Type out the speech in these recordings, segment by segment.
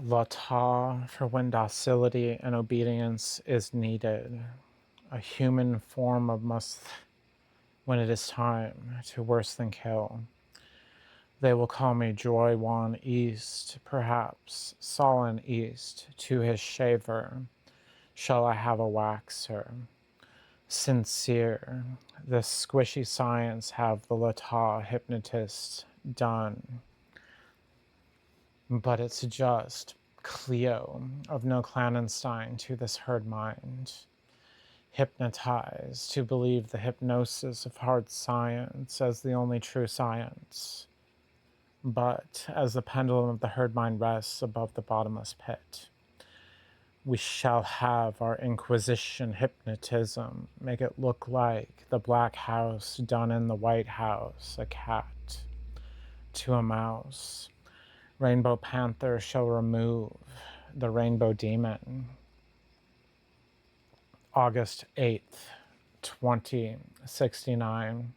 Lata for when docility and obedience is needed. A human form of must when it is time to worse than kill. They will call me Joy Wan East, perhaps Solon East, to his shaver. Shall I have a waxer? Sincere, this squishy science have the Lata hypnotist done. But it's just Cleo of no Clanenstein to this herd mind. Hypnotized to believe the hypnosis of hard science as the only true science. But as the pendulum of the herd mind rests above the bottomless pit, we shall have our Inquisition hypnotism, make it look like the black house done in the White House, a cat to a mouse. Rainbow Panther shall remove the Rainbow Demon. August 8th, 2069.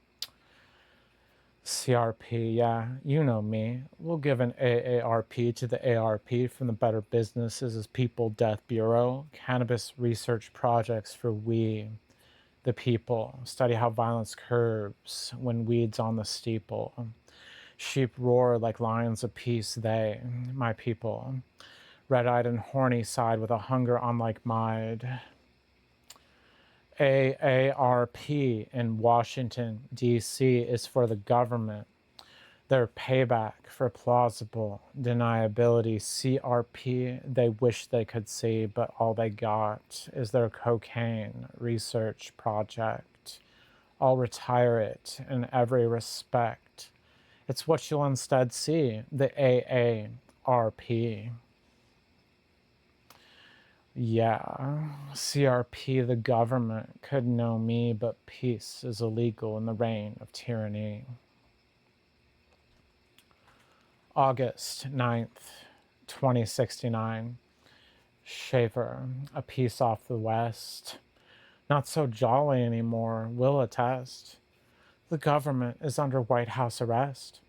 CRP, yeah, you know me. We'll give an AARP to the ARP from the Better Businesses as People Death Bureau. Cannabis research projects for we, the people. Study how violence curbs when weed's on the steeple. Sheep roar like lions of peace, they, my people. Red-eyed and horny side with a hunger unlike mine. AARP in Washington, D.C. is for the government. Their payback for plausible deniability. CRP they wish they could see, but all they got is their cocaine research project. I'll retire it in every respect. It's what you'll instead see, the AARP. Yeah, CRP, the government, could know me, but peace is illegal in the reign of tyranny. August 9th, 2069. Shaver, a piece off the west. Not so jolly anymore, will attest. The government is under White House arrest.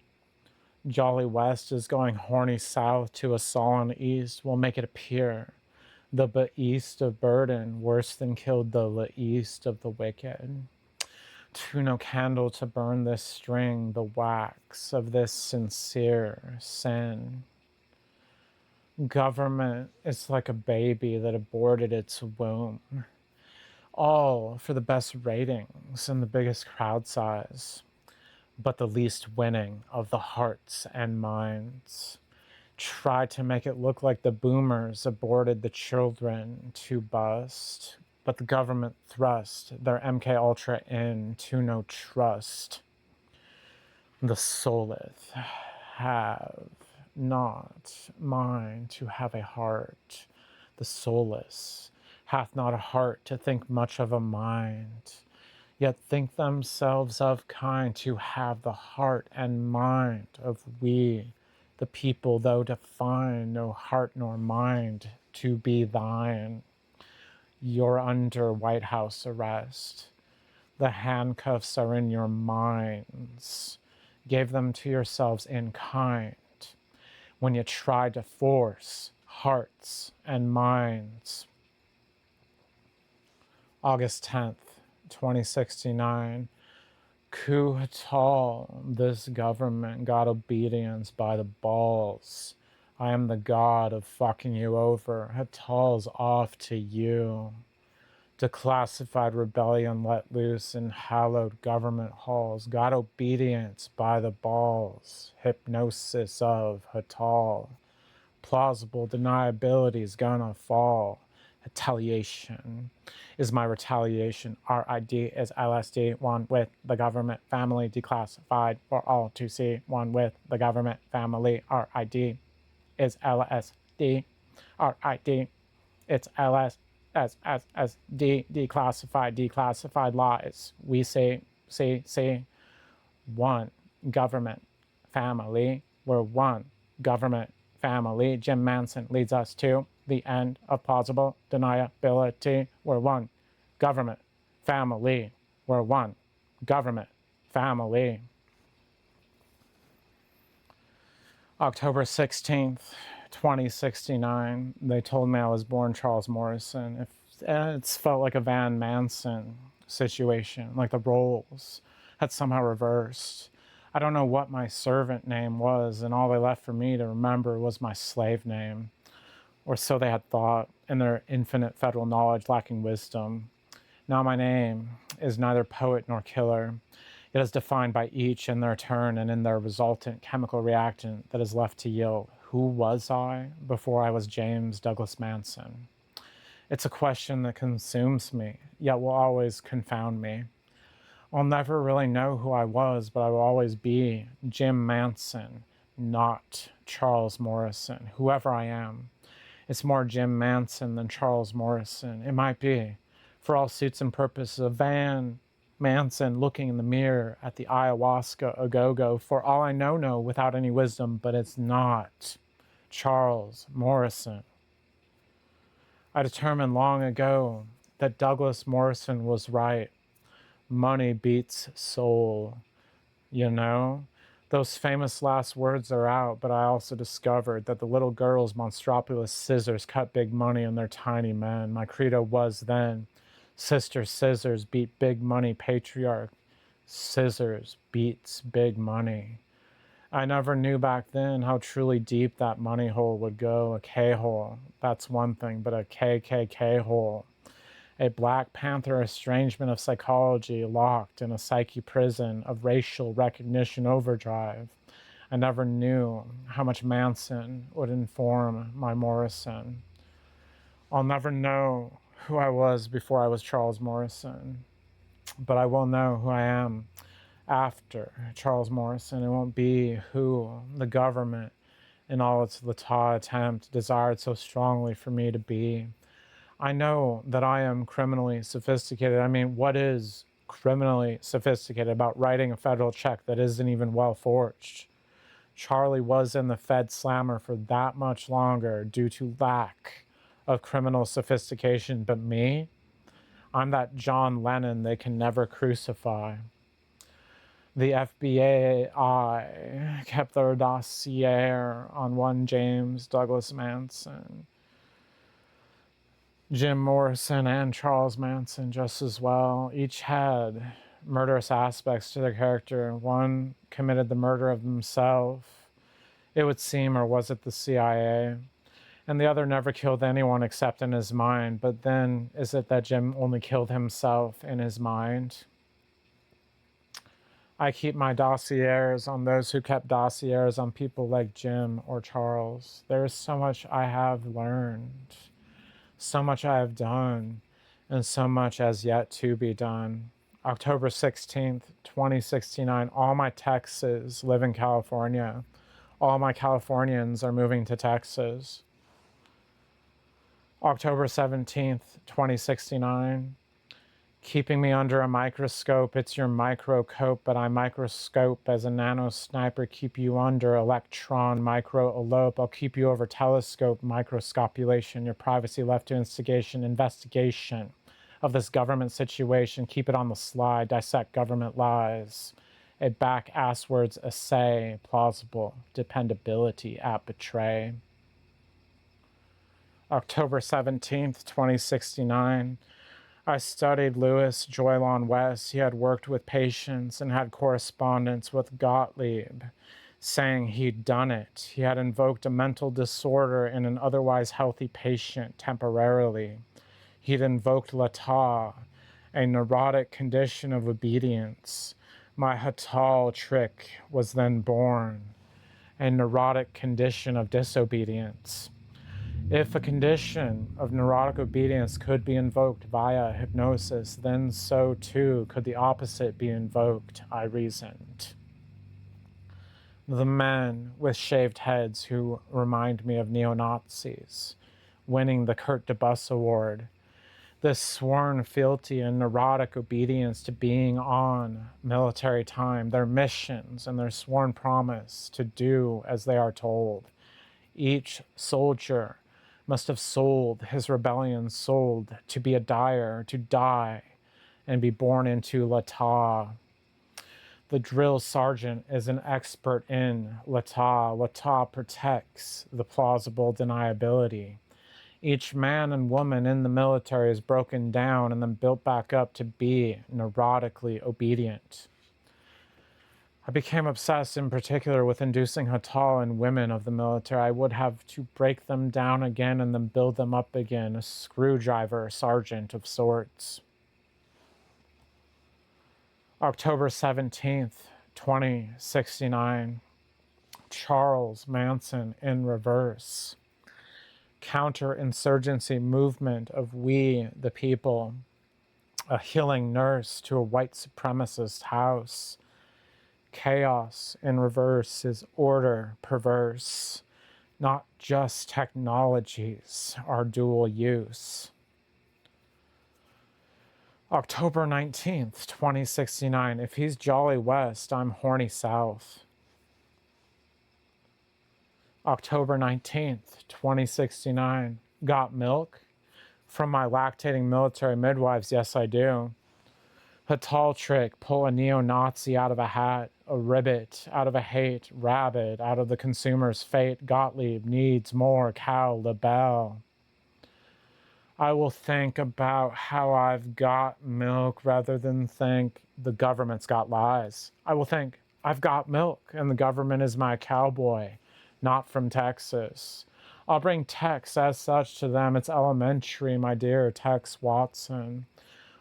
Jolly West is going horny south to a sullen east. Will make it appear the east of burden worse than killed the east of the wicked. To no candle to burn this string, the wax of this sincere sin. Government is like a baby that aborted its womb. All for the best ratings and the biggest crowd size, but the least winning of the hearts and minds. Try to make it look like the boomers aborted the children to bust, but the government thrust their MK Ultra in to no trust. The souleth have not mind to have a heart. The soulless hath not a heart to think much of a mind, yet think themselves of kind to have the heart and mind of we, the people, though define no heart nor mind to be thine. You're under White House arrest. The handcuffs are in your minds. Gave them to yourselves in kind when you tried to force hearts and minds. August 10th, 2069. Coup tall, this government got obedience by the balls. I am the god of fucking you over. Hatal's off to you. Declassified rebellion let loose in hallowed government halls. Got obedience by the balls. Hypnosis of Hatal. Plausible deniability's gonna fall. Retaliation is my retaliation. RID is LSD, one with the government family, declassified for all to see. One with the government family. RID is LSD. RID, it's LSD, declassified lies. We say, one government family. We're one government family. Jim Manson leads us to the end of plausible deniability. We're one government family. We're one government family. October 16th, 2069, they told me I was born Charles Morrison. It's felt like a Van Manson situation, like the roles had somehow reversed. I don't know what my servant name was, and all they left for me to remember was my slave name, or so they had thought, in their infinite federal knowledge lacking wisdom. Now my name is neither poet nor killer. It is defined by each in their turn and in their resultant chemical reactant that is left to yield. Who was I before I was James Douglas Manson? It's a question that consumes me, yet will always confound me. I'll never really know who I was, but I will always be Jim Manson, not Charles Morrison, whoever I am. It's more Jim Manson than Charles Morrison. It might be, for all suits and purposes, a Van Manson looking in the mirror at the ayahuasca a-go-go, for all I know without any wisdom, but it's not Charles Morrison. I determined long ago that Douglas Morrison was right. Money beats soul, you know? Those famous last words are out, but I also discovered that the little girl's monstropulous scissors cut big money in their tiny men. My credo was then, sister scissors beat big money patriarch. Scissors beats big money. I never knew back then how truly deep that money hole would go. A K-hole, that's one thing, but a KKK hole. A Black Panther estrangement of psychology locked in a psyche prison of racial recognition overdrive. I never knew how much Manson would inform my Morrison. I'll never know who I was before I was Charles Morrison, but I will know who I am after Charles Morrison. It won't be who the government, in all its Latah attempt, desired so strongly for me to be. I know that I am criminally sophisticated. I mean, what is criminally sophisticated about writing a federal check that isn't even well forged? Charlie was in the Fed slammer for that much longer due to lack of criminal sophistication, but me? I'm that John Lennon they can never crucify. The FBI kept their dossier on one James Douglas Manson. Jim Morrison and Charles Manson just as well. Each had murderous aspects to their character. One committed the murder of himself, it would seem, or was it the CIA? And the other never killed anyone except in his mind. But then, is it that Jim only killed himself in his mind? I keep my dossiers on those who kept dossiers on people like Jim or Charles. There is so much I have learned, so much I have done, and so much as yet to be done. October 16th, 2069, all my Texans live in California. All my Californians are moving to Texas. October 17th, 2069, keeping me under a microscope. It's your microcope, but I microscope as a nano sniper. Keep you under electron micro elope. I'll keep you over telescope microscopulation. Your privacy left to instigation, investigation of this government situation. Keep it on the slide. Dissect government lies. A back asswards essay. Plausible dependability at betray. October 17th, 2069. I studied Louis Joylon West. He had worked with patients and had correspondence with Gottlieb, saying he'd done it. He had invoked a mental disorder in an otherwise healthy patient temporarily. He'd invoked Latah, a neurotic condition of obedience. My Hatal trick was then born, a neurotic condition of disobedience. If a condition of neurotic obedience could be invoked via hypnosis, then so too could the opposite be invoked, I reasoned. The men with shaved heads who remind me of neo-Nazis, winning the Kurt de Bus Award, this sworn fealty and neurotic obedience to being on military time, their missions and their sworn promise to do as they are told. Each soldier must have sold his rebellion, sold to be a dyer, to die and be born into Latah. The drill sergeant is an expert in l'état. L'état protects the plausible deniability. Each man and woman in the military is broken down and then built back up to be neurotically obedient. I became obsessed in particular with inducing Hatal in women of the military. I would have to break them down again and then build them up again, a screwdriver sergeant of sorts. October 17th, 2069. Charles Manson in reverse. Counterinsurgency movement of we the people. A healing nurse to a white supremacist house. Chaos in reverse is order perverse. Not just technologies are dual use. October 19th, 2069. If he's Jolly West, I'm horny South. October 19th, 2069. Got milk? From my lactating military midwives, yes I do. Hatal trick, pull a neo-Nazi out of a hat, a ribbit out of a hate, rabbit out of the consumer's fate. Gottlieb needs more cow labelle. I will think about how I've got milk rather than think the government's got lies. I will think I've got milk and the government is my cowboy, not from Texas. I'll bring Tex as such to them. It's elementary, my dear Tex Watson.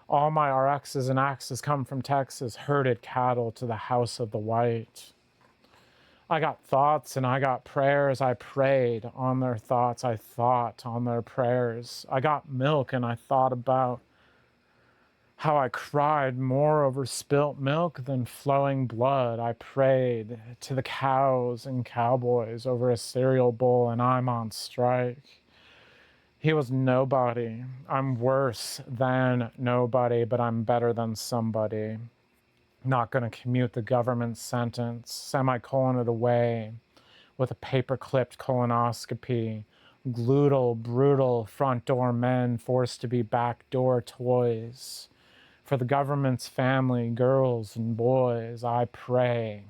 All my RXs and axes come from Texas, herded cattle to the house of the white. I got thoughts and I got prayers. I prayed on their thoughts. I thought on their prayers. I got milk and I thought about how I cried more over spilt milk than flowing blood. I prayed to the cows and cowboys over a cereal bowl, and I'm on strike. He was nobody. I'm worse than nobody, but I'm better than somebody. Not going to commute the government sentence, semicolon it away with a paper-clipped colonoscopy. Glutal, brutal front door men forced to be backdoor toys. For the government's family, girls and boys, I pray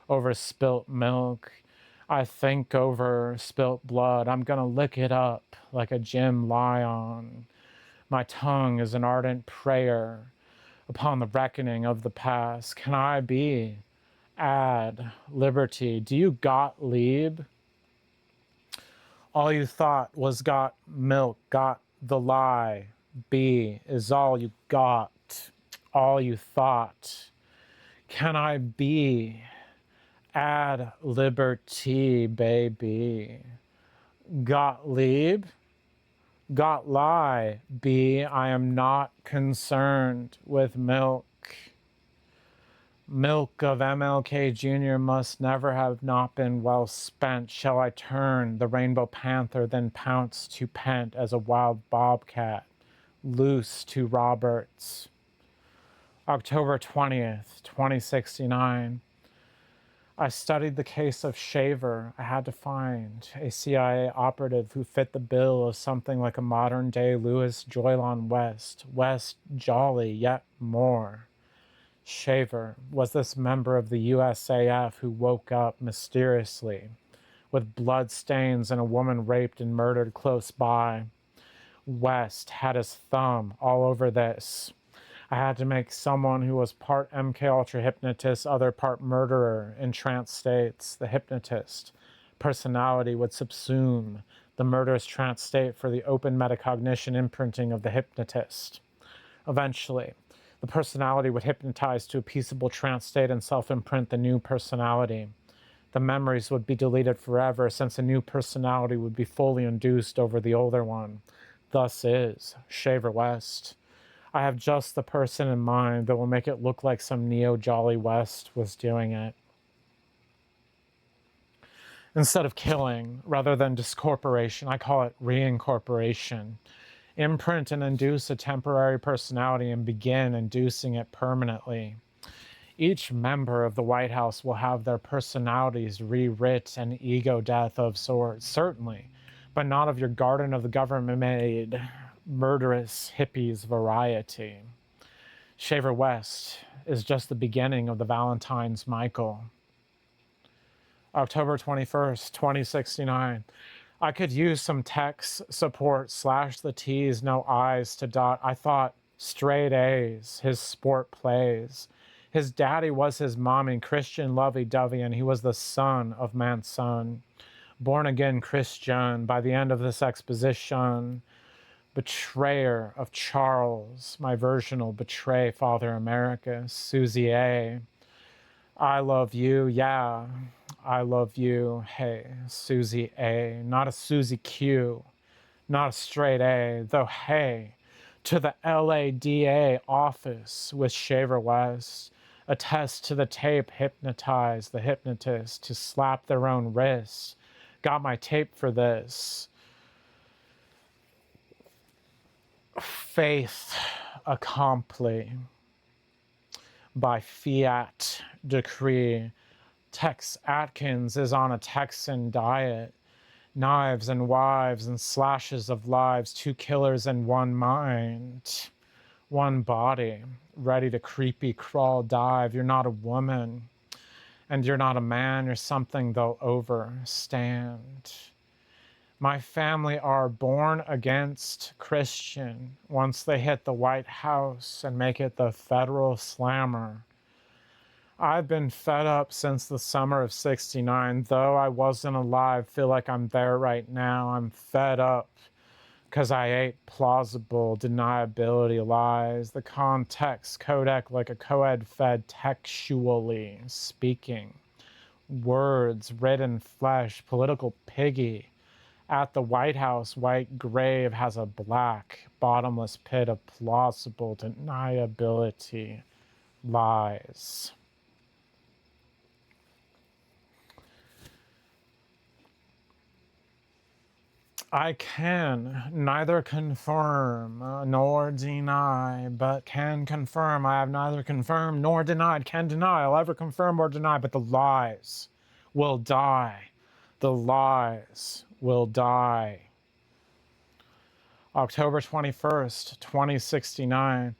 over spilt milk. I think over spilt blood. I'm gonna lick it up like a Jim Lion. My tongue is an ardent prayer upon the reckoning of the past. Can I be ad liberty? Do you Gottlieb? All you thought was got milk, got the lie. B is all you got, all you thought. Can I be ad liberty, baby? Gottlieb? Got lie, B. I am not concerned with milk. Milk of MLK Jr. must never have not been well spent. Shall I turn the rainbow panther, then pounce to pent as a wild bobcat, loose to Roberts? October 20th, 2069. I studied the case of Shaver. I had to find a CIA operative who fit the bill of something like a modern-day Louis Joylon West. West jolly, yet more. Shaver was this member of the USAF who woke up mysteriously with blood stains and a woman raped and murdered close by. West had his thumb all over this. I had to make someone who was part MK Ultra hypnotist, other part murderer in trance states. The hypnotist personality would subsume the murderous trance state for the open metacognition imprinting of the hypnotist. Eventually, the personality would hypnotize to a peaceable trance state and self-imprint the new personality. The memories would be deleted forever, since a new personality would be fully induced over the older one. Thus is Shaver West. I have just the person in mind that will make it look like some neo-Jolly West was doing it. Instead of killing, rather than discorporation, I call it reincorporation. Imprint and induce a temporary personality and begin inducing it permanently. Each member of the White House will have their personalities rewrit an ego death of sorts, certainly, but not of your Garden of the Government-made murderous hippies variety. Shaver West is just the beginning of the Valentine's Michael. October 21st, 2069. I could use some tech support, slash the T's, no I's to dot. I thought straight A's, his sport plays. His daddy was his mommy, Christian lovey-dovey, and he was the son of Manson. Born again Christian by the end of this exposition. Betrayer of Charles, my version will betray Father America. Susie A. I love you, yeah. I love you, hey, Susie A. Not a Susie Q, not a straight A, though hey, to the LADA office with Shaver West, attest to the tape, hypnotize the hypnotist to slap their own wrists. Got my tape for this. Faith accompli by fiat decree. Tex Atkins is on a Texan diet. Knives and wives and slashes of lives, two killers in one mind. One body, ready to creepy crawl dive. You're not a woman, and you're not a man. You're something they'll overstand. My family are born against Christian once they hit the White House and make it the federal slammer. I've been fed up since the summer of '69, though I wasn't alive, feel like I'm there right now. I'm fed up because I ate plausible deniability lies, the context codec like a co-ed fed textually speaking. Words, written flesh, political piggy. At the White House, white grave has a black, bottomless pit of plausible deniability lies. I can neither confirm nor deny, but can confirm. I have neither confirmed nor denied. Can deny. I'll ever confirm or deny, but the lies will die. The lies will die. October 21st, 2069.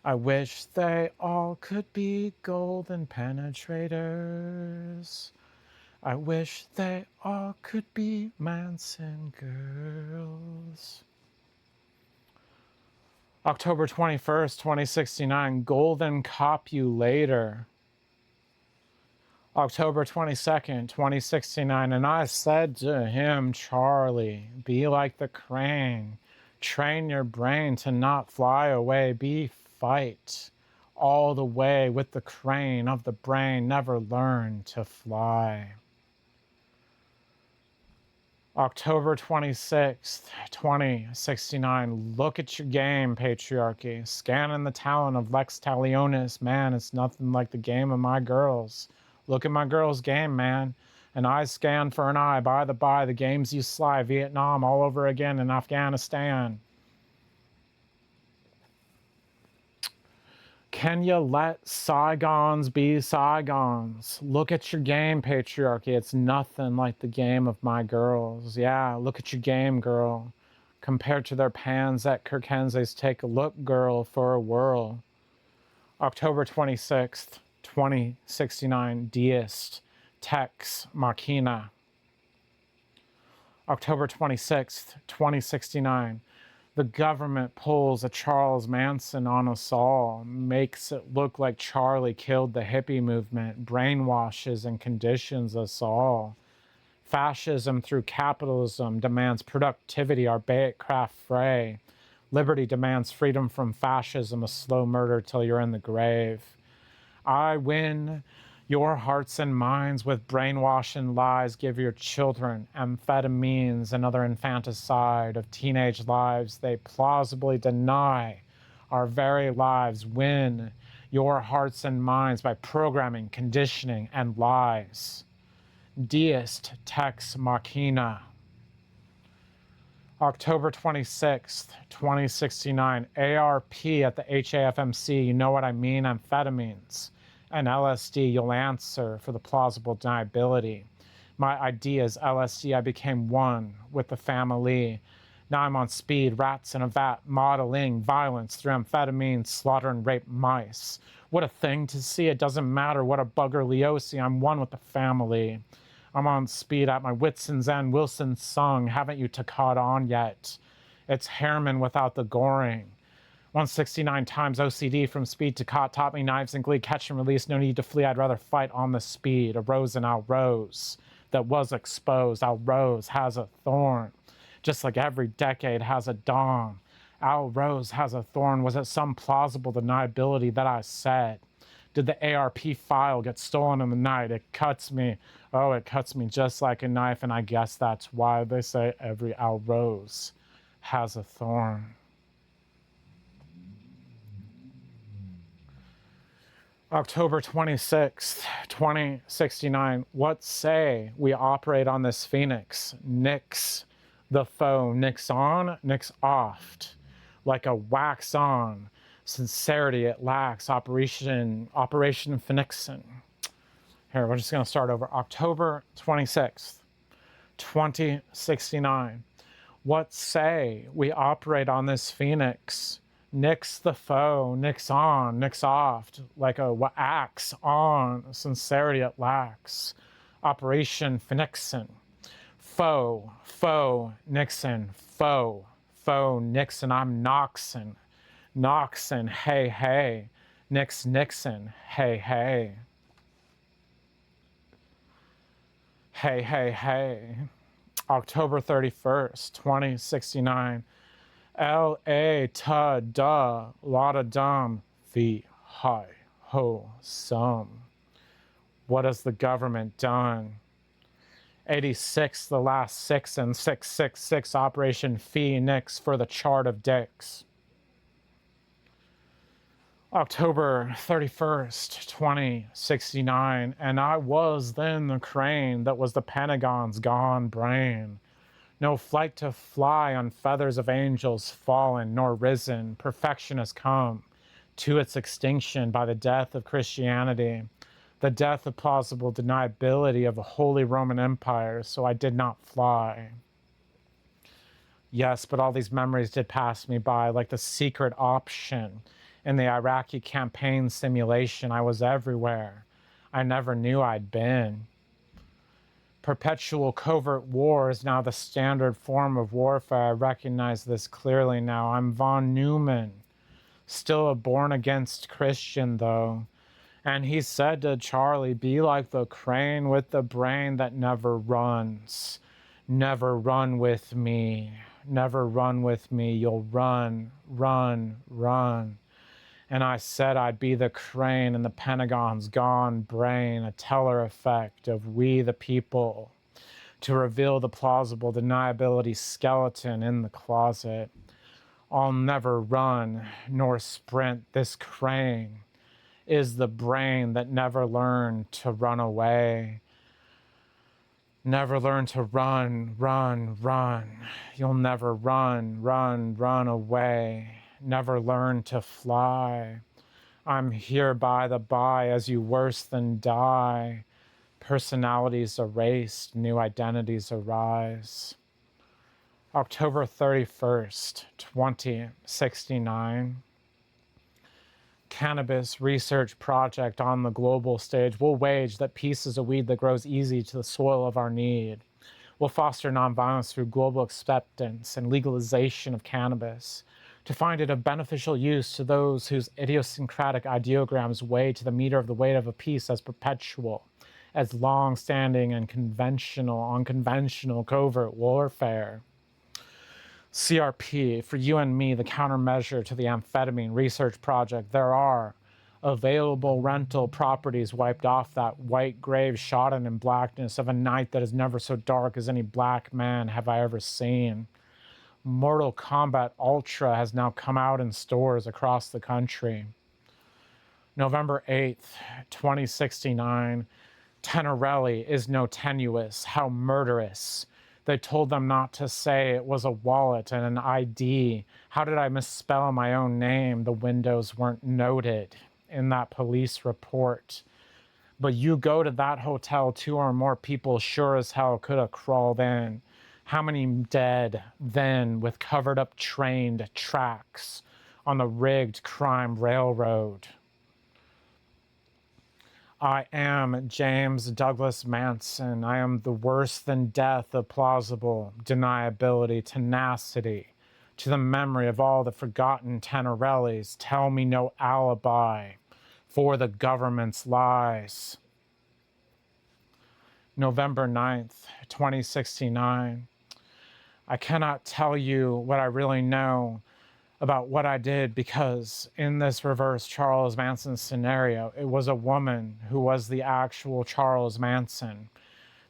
I wish they all could be golden penetrators. I wish they all could be Manson girls. October 21st, 2069, Golden Copulator. October 22nd, 2069, and I said to him, Charlie, be like the crane. Train your brain to not fly away, be fight all the way with the crane of the brain, never learn to fly. October 26th, 2069. Look at your game, patriarchy. Scanning the talent of Lex Talionis. Man, it's nothing like the game of my girls. Look at my girls' game, man. An eye scan for an eye. By the games you sly. Vietnam all over again in Afghanistan. Can you let Saigons be Saigons? Look at your game, patriarchy. It's nothing like the game of my girls. Yeah, look at your game, girl. Compared to their pans at Kirkenze's Take a Look, girl, for a whirl. October 26th, 2069, Deist, Tex Machina. October 26th, 2069. The government pulls a Charles Manson on us all, makes it look like Charlie killed the hippie movement, brainwashes and conditions us all. Fascism through capitalism demands productivity, archaic craft fray. Liberty demands freedom from fascism, a slow murder till you're in the grave. I win your hearts and minds with brainwashing lies. Give your children amphetamines, another infanticide of teenage lives they plausibly deny. Our very lives win your hearts and minds by programming, conditioning, and lies. Deist Tex Machina. October 26th, 2069, ARP at the HAFMC, you know what I mean, amphetamines. And LSD, you'll answer for the plausible deniability. My idea is LSD, I became one with the family. Now I'm on speed, rats in a vat, modeling violence through amphetamines, slaughter and rape mice. What a thing to see. It doesn't matter what a bugger Leosi. I'm one with the family. I'm on speed at my wits' end. Wilson sung, haven't you caught on yet? It's Harriman without the goring. 169 times OCD from speed to caught taught me knives and glee, catch and release, no need to flee, I'd rather fight on the speed. A rose and I'll rose that was exposed. Our rose has a thorn, just like every decade has a dawn. Our rose has a thorn. Was it some plausible deniability that I said? Did the ARP file get stolen in the night? It cuts me. Oh, it cuts me just like a knife, and I guess that's why they say every our rose has a thorn. October 26th, 2069. What say we operate on this phoenix? Nix the foe. Nix on, nix off. Like a wax on. Sincerity it lacks. Operation Phoenixin. Here, we're just going to start over. October 26th, 2069. What say we operate on this phoenix? Nix the foe, nix on, nix off, like a axe on, sincerity it lacks. Operation Phoenixin. Foe, Nixon, foe, Nixon, I'm Noxon. Noxon, hey, Nixon, hey. Hey. October 31st, 2069. L.A. ta da, lotta dum, the hi ho sum. What has the government done? 86, the last 6 and 666, Operation Phoenix for the chart of dicks. October 31st, 2069, and I was then the crane that was the Pentagon's gone brain. No flight to fly on feathers of angels fallen nor risen. Perfection has come to its extinction by the death of Christianity, the death of plausible deniability of a holy Roman Empire, so I did not fly. Yes, but all these memories did pass me by like the secret option in the Iraqi campaign simulation. I was everywhere. I never knew I'd been. Perpetual covert war is now the standard form of warfare. I recognize this clearly now. I'm von Neumann, still a born-against Christian, though. And he said to Charlie, be like the crane with the brain that never runs. Never run with me. Never run with me. You'll run. And I said I'd be the crane in the Pentagon's gone brain, a teller effect of we the people, to reveal the plausible deniability skeleton in the closet. I'll never run nor sprint. This crane is the brain that never learned to run away. Never learn to run. You'll never run away. Never learn to fly. I'm here by the by as you worse than die. Personalities erased, new identities arise. October 31st, 2069. Cannabis research project on the global stage. We'll wage that peace is a weed that grows easy to the soil of our need. We'll foster nonviolence through global acceptance and legalization of cannabis, to find it of beneficial use to those whose idiosyncratic ideograms weigh to the meter of the weight of a peace as perpetual, as long-standing and unconventional covert warfare. CRP, for you and me, the countermeasure to the amphetamine research project. There are available rental properties wiped off that white grave shodden in blackness of a night that is never so dark as any black man have I ever seen. Mortal Kombat Ultra has now come out in stores across the country. November 8th, 2069. Tenorelli is no tenuous. How murderous. They told them not to say it was a wallet and an ID. How did I misspell my own name? The windows weren't noted in that police report. But you go to that hotel, 2 or more people sure as hell could have crawled in. How many dead then with covered up trained tracks on the rigged crime railroad? I am James Douglas Manson. I am the worse than death of plausible deniability, tenacity, to the memory of all the forgotten Tenorellis. Tell me no alibi for the government's lies. November 9th, 2069. I cannot tell you what I really know about what I did, because in this reverse Charles Manson scenario, it was a woman who was the actual Charles Manson.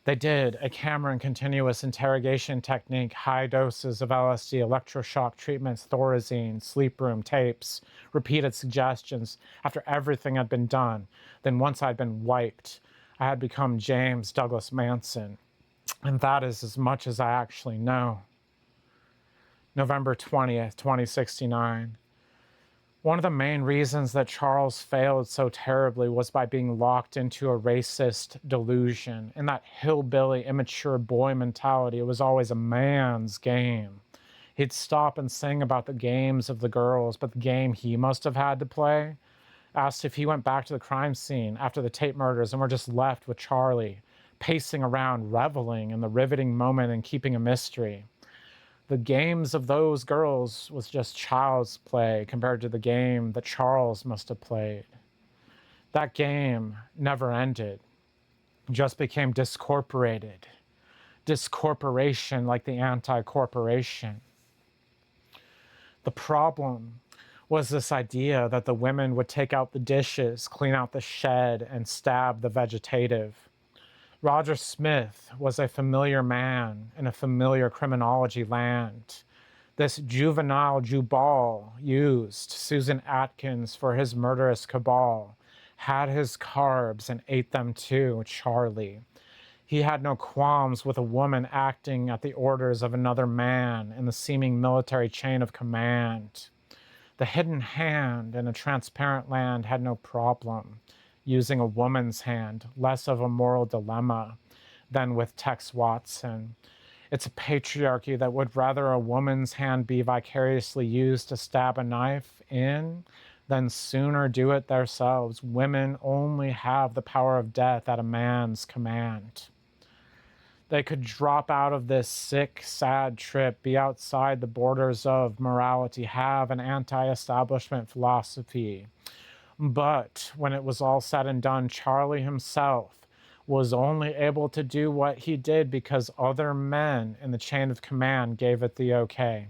They did a Cameron continuous interrogation technique, high doses of LSD, electroshock treatments, Thorazine, sleep room tapes, repeated suggestions. After everything had been done, then once I'd been wiped, I had become James Douglas Manson. And that is as much as I actually know. November 20th, 2069. One of the main reasons that Charles failed so terribly was by being locked into a racist delusion. In that hillbilly, immature boy mentality, it was always a man's game. He'd stop and sing about the games of the girls, but the game he must have had to play. Asked if he went back to the crime scene after the Tate murders and were just left with Charlie, pacing around, reveling in the riveting moment and keeping a mystery. The games of those girls was just child's play compared to the game that Charles must have played. That game never ended, just became discorporated. Discorporation like the anti-corporation. The problem was this idea that the women would take out the dishes, clean out the shed, and stab the vegetative. Roger Smith was a familiar man in a familiar criminology land. This juvenile Jubal used Susan Atkins for his murderous cabal, had his carbs and ate them too, Charlie. He had no qualms with a woman acting at the orders of another man in the seeming military chain of command. The hidden hand in a transparent land had no problem using a woman's hand, less of a moral dilemma than with Tex Watson. It's a patriarchy that would rather a woman's hand be vicariously used to stab a knife in than sooner do it themselves. Women only have the power of death at a man's command. They could drop out of this sick, sad trip, be outside the borders of morality, have an anti-establishment philosophy. But when it was all said and done, Charlie himself was only able to do what he did because other men in the chain of command gave it the okay.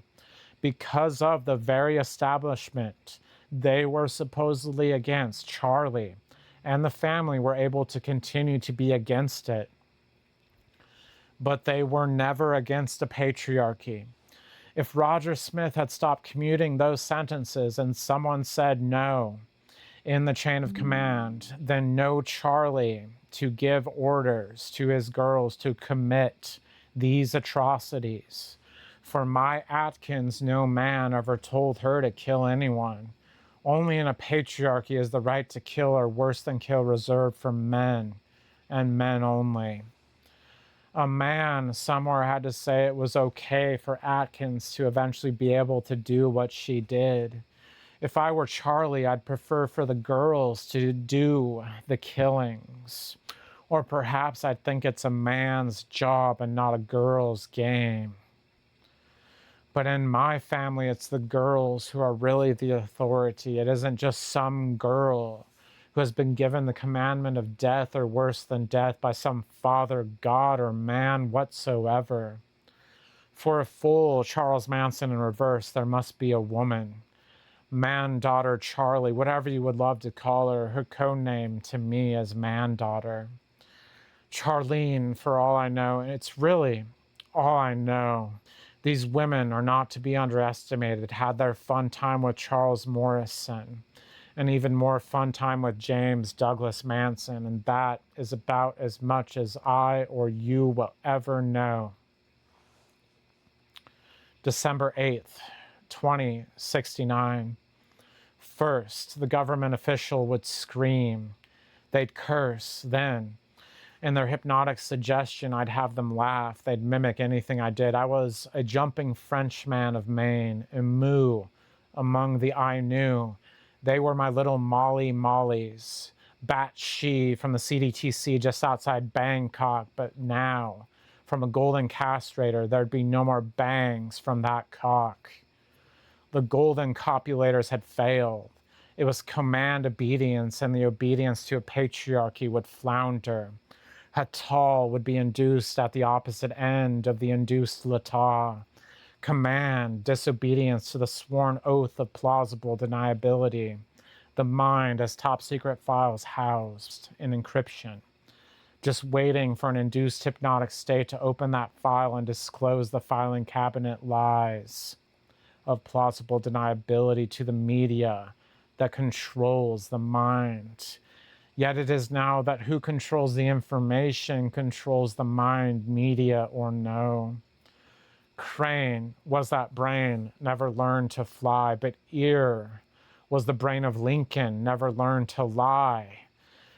Because of the very establishment they were supposedly against, Charlie and the family were able to continue to be against it. But they were never against a patriarchy. If Roger Smith had stopped commuting those sentences and someone said no in the chain of command, then no Charlie to give orders to his girls to commit these atrocities. For my Atkins, no man ever told her to kill anyone. Only in a patriarchy is the right to kill or worse than kill reserved for men, and men only. A man somewhere had to say it was okay for Atkins to eventually be able to do what she did. If I were Charlie, I'd prefer for the girls to do the killings. Or perhaps I'd think it's a man's job and not a girl's game. But in my family, it's the girls who are really the authority. It isn't just some girl who has been given the commandment of death or worse than death by some father, God, or man whatsoever. For a full Charles Manson in reverse, there must be a woman. Man-daughter Charlie, whatever you would love to call her, her codename to me is man-daughter. Charlene, for all I know, and it's really all I know. These women are not to be underestimated, had their fun time with Charles Morrison, and even more fun time with James Douglas Manson, and that is about as much as I or you will ever know. December 8th, 2069. First, the government official would scream. They'd curse. Then, In their hypnotic suggestion, I'd have them laugh. They'd mimic anything I did. I was a jumping Frenchman of Maine, a moo among the I knew. They were my little Mollies. Bat She from the CDTC just outside Bangkok, but now, from a golden castrator, there'd be no more bangs from that cock. The golden copulators had failed. It was command obedience, and the obedience to a patriarchy would flounder. Hatal would be induced at the opposite end of the induced Latah. Command, disobedience to the sworn oath of plausible deniability. The mind as top secret files housed in encryption. Just waiting for an induced hypnotic state to open that file and disclose the filing cabinet lies of plausible deniability to the media that controls the mind. Yet it is now that who controls the information controls the mind, media or no. Crane was that brain, never learned to fly, but ear was the brain of Lincoln, never learned to lie.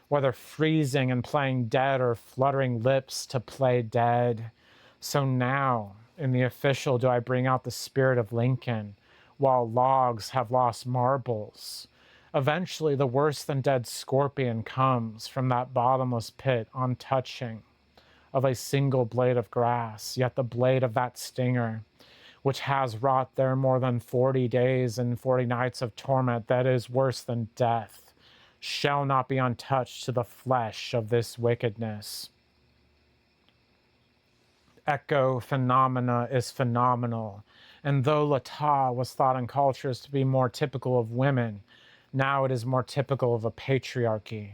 Whether freezing and playing dead or fluttering lips to play dead. So now, in the official, do I bring out the spirit of Lincoln, while logs have lost marbles. Eventually, the worse than dead scorpion comes from that bottomless pit on touching of a single blade of grass, yet the blade of that stinger, which has wrought there more than 40 days and 40 nights of torment that is worse than death, shall not be untouched to the flesh of this wickedness. Echo phenomena is phenomenal, and though Latah was thought in cultures to be more typical of women, now it is more typical of a patriarchy,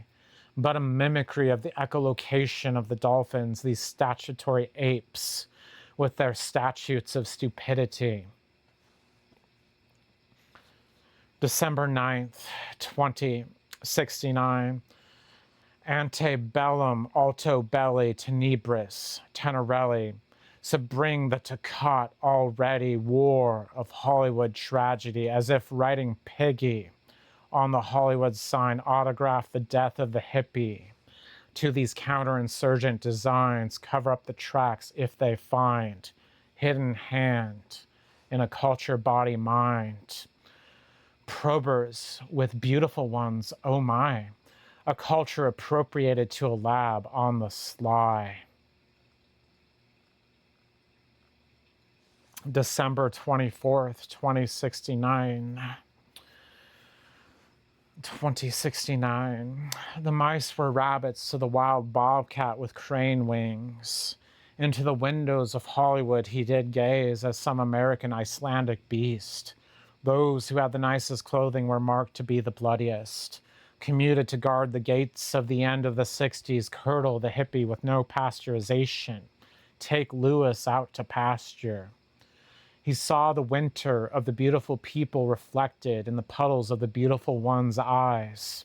but a mimicry of the echolocation of the dolphins, these statutory apes with their statutes of stupidity. December 9th, 2069. Antebellum alto belli tenebris tenerelli, subring the Toccat already war of Hollywood tragedy, as if writing Piggy on the Hollywood sign autograph the death of the hippie. To these counterinsurgent designs, cover up the tracks if they find hidden hand in a culture body mind. Probers with beautiful ones, oh my. A culture appropriated to a lab on the sly. December 24th, 2069. 2069. The mice were rabbits to the wild bobcat with crane wings. Into the windows of Hollywood he did gaze as some American Icelandic beast. Those who had the nicest clothing were marked to be the bloodiest. Commuted to guard the gates of the end of the 60s, curdle the hippie with no pasteurization. Take Lewis out to pasture. He saw the winter of the beautiful people reflected in the puddles of the beautiful one's eyes.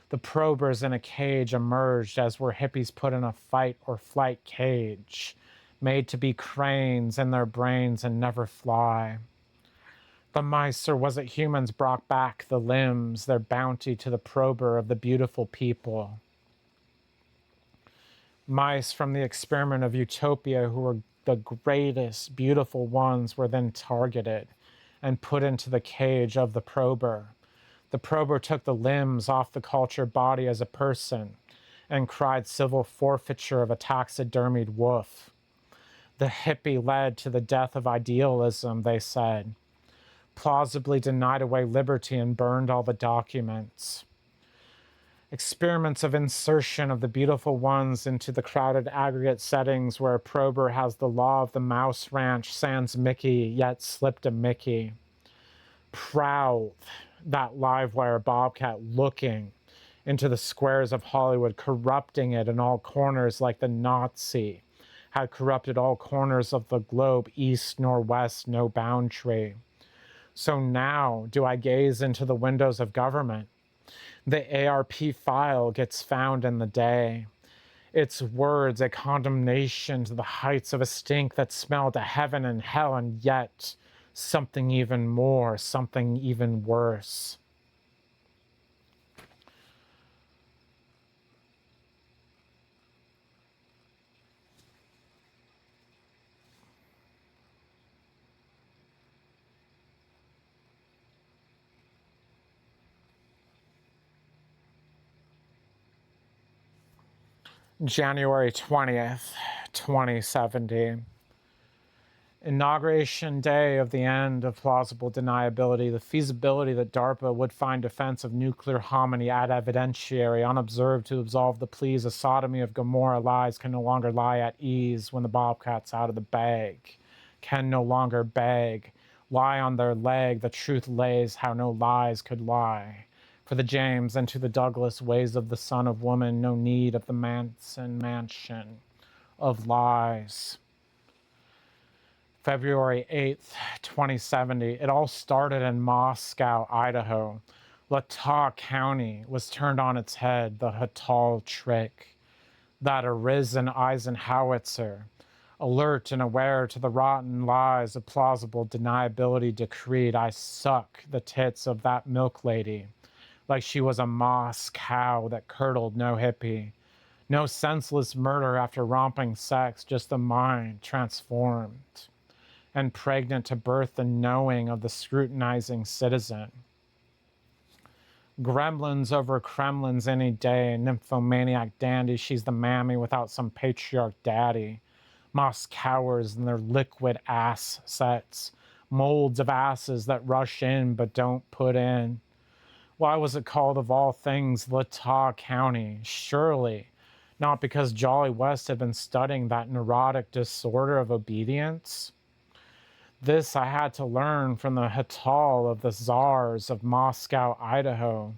The probers in a cage emerged as were hippies put in a fight or flight cage, made to be cranes in their brains and never fly. The mice, or was it humans, brought back the limbs, their bounty to the prober of the beautiful people. Mice from the experiment of utopia who were the greatest, beautiful ones were then targeted and put into the cage of the prober. The prober took the limbs off the cultured body as a person and cried civil forfeiture of a taxidermied wolf. The hippie led to the death of idealism, they said. Plausibly denied away liberty and burned all the documents. Experiments of insertion of the beautiful ones into the crowded aggregate settings where a prober has the law of the mouse ranch sans Mickey, yet slipped a Mickey. Proud, that livewire bobcat looking into the squares of Hollywood, corrupting it in all corners like the Nazi had corrupted all corners of the globe, east nor west, no boundary. So now do I gaze into the windows of government. The ARP file gets found in the day. Its words a condemnation to the heights of a stink that smelled to heaven and hell, and yet something even more, something even worse. January 20th, 2070. Inauguration day of the end of plausible deniability, the feasibility that DARPA would find defense of nuclear hominy ad evidentiary, unobserved to absolve the pleas. A sodomy of Gomorrah lies can no longer lie at ease when the bobcat's out of the bag. Can no longer beg. Lie on their leg, the truth lays how no lies could lie. For the James and to the Douglas ways of the son of woman, no need of the Manson mansion of lies. February 8th, 2070. It all started in Moscow, Idaho. Latah County was turned on its head, the Hatal trick. That arisen Eisenhowitzer, alert and aware to the rotten lies of plausible deniability, decreed, I suck the tits of that milk lady, like she was a moss cow that curdled no hippie. No senseless murder after romping sex, just the mind transformed and pregnant to birth the knowing of the scrutinizing citizen. Gremlins over Kremlins any day, nymphomaniac dandy, she's the mammy without some patriarch daddy. Moss cowards and their liquid ass sets, molds of asses that rush in but don't put in. Why was it called of all things Latah County? Surely not because Jolly West had been studying that neurotic disorder of obedience. This I had to learn from the Hatal of the czars of Moscow, Idaho.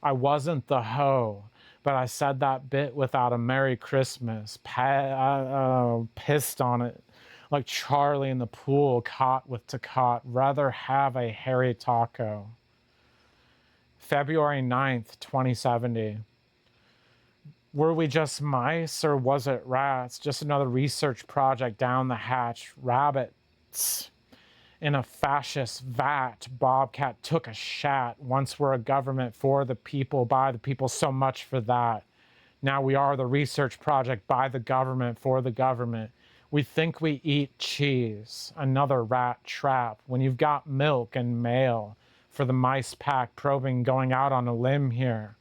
I wasn't the hoe, but I said that bit without a Merry Christmas, pissed on it, like Charlie in the pool, caught with Tecate, rather have a hairy taco. February 9th, 2070. Were we just mice or was it rats? Just another research project down the hatch. Rabbits. In a fascist vat, Bobcat took a shat. Once we're a government for the people, by the people, so much for that. Now we are the research project by the government for the government. We think we eat cheese. Another rat trap. When you've got milk and mail for the mice pack probing going out on a limb here.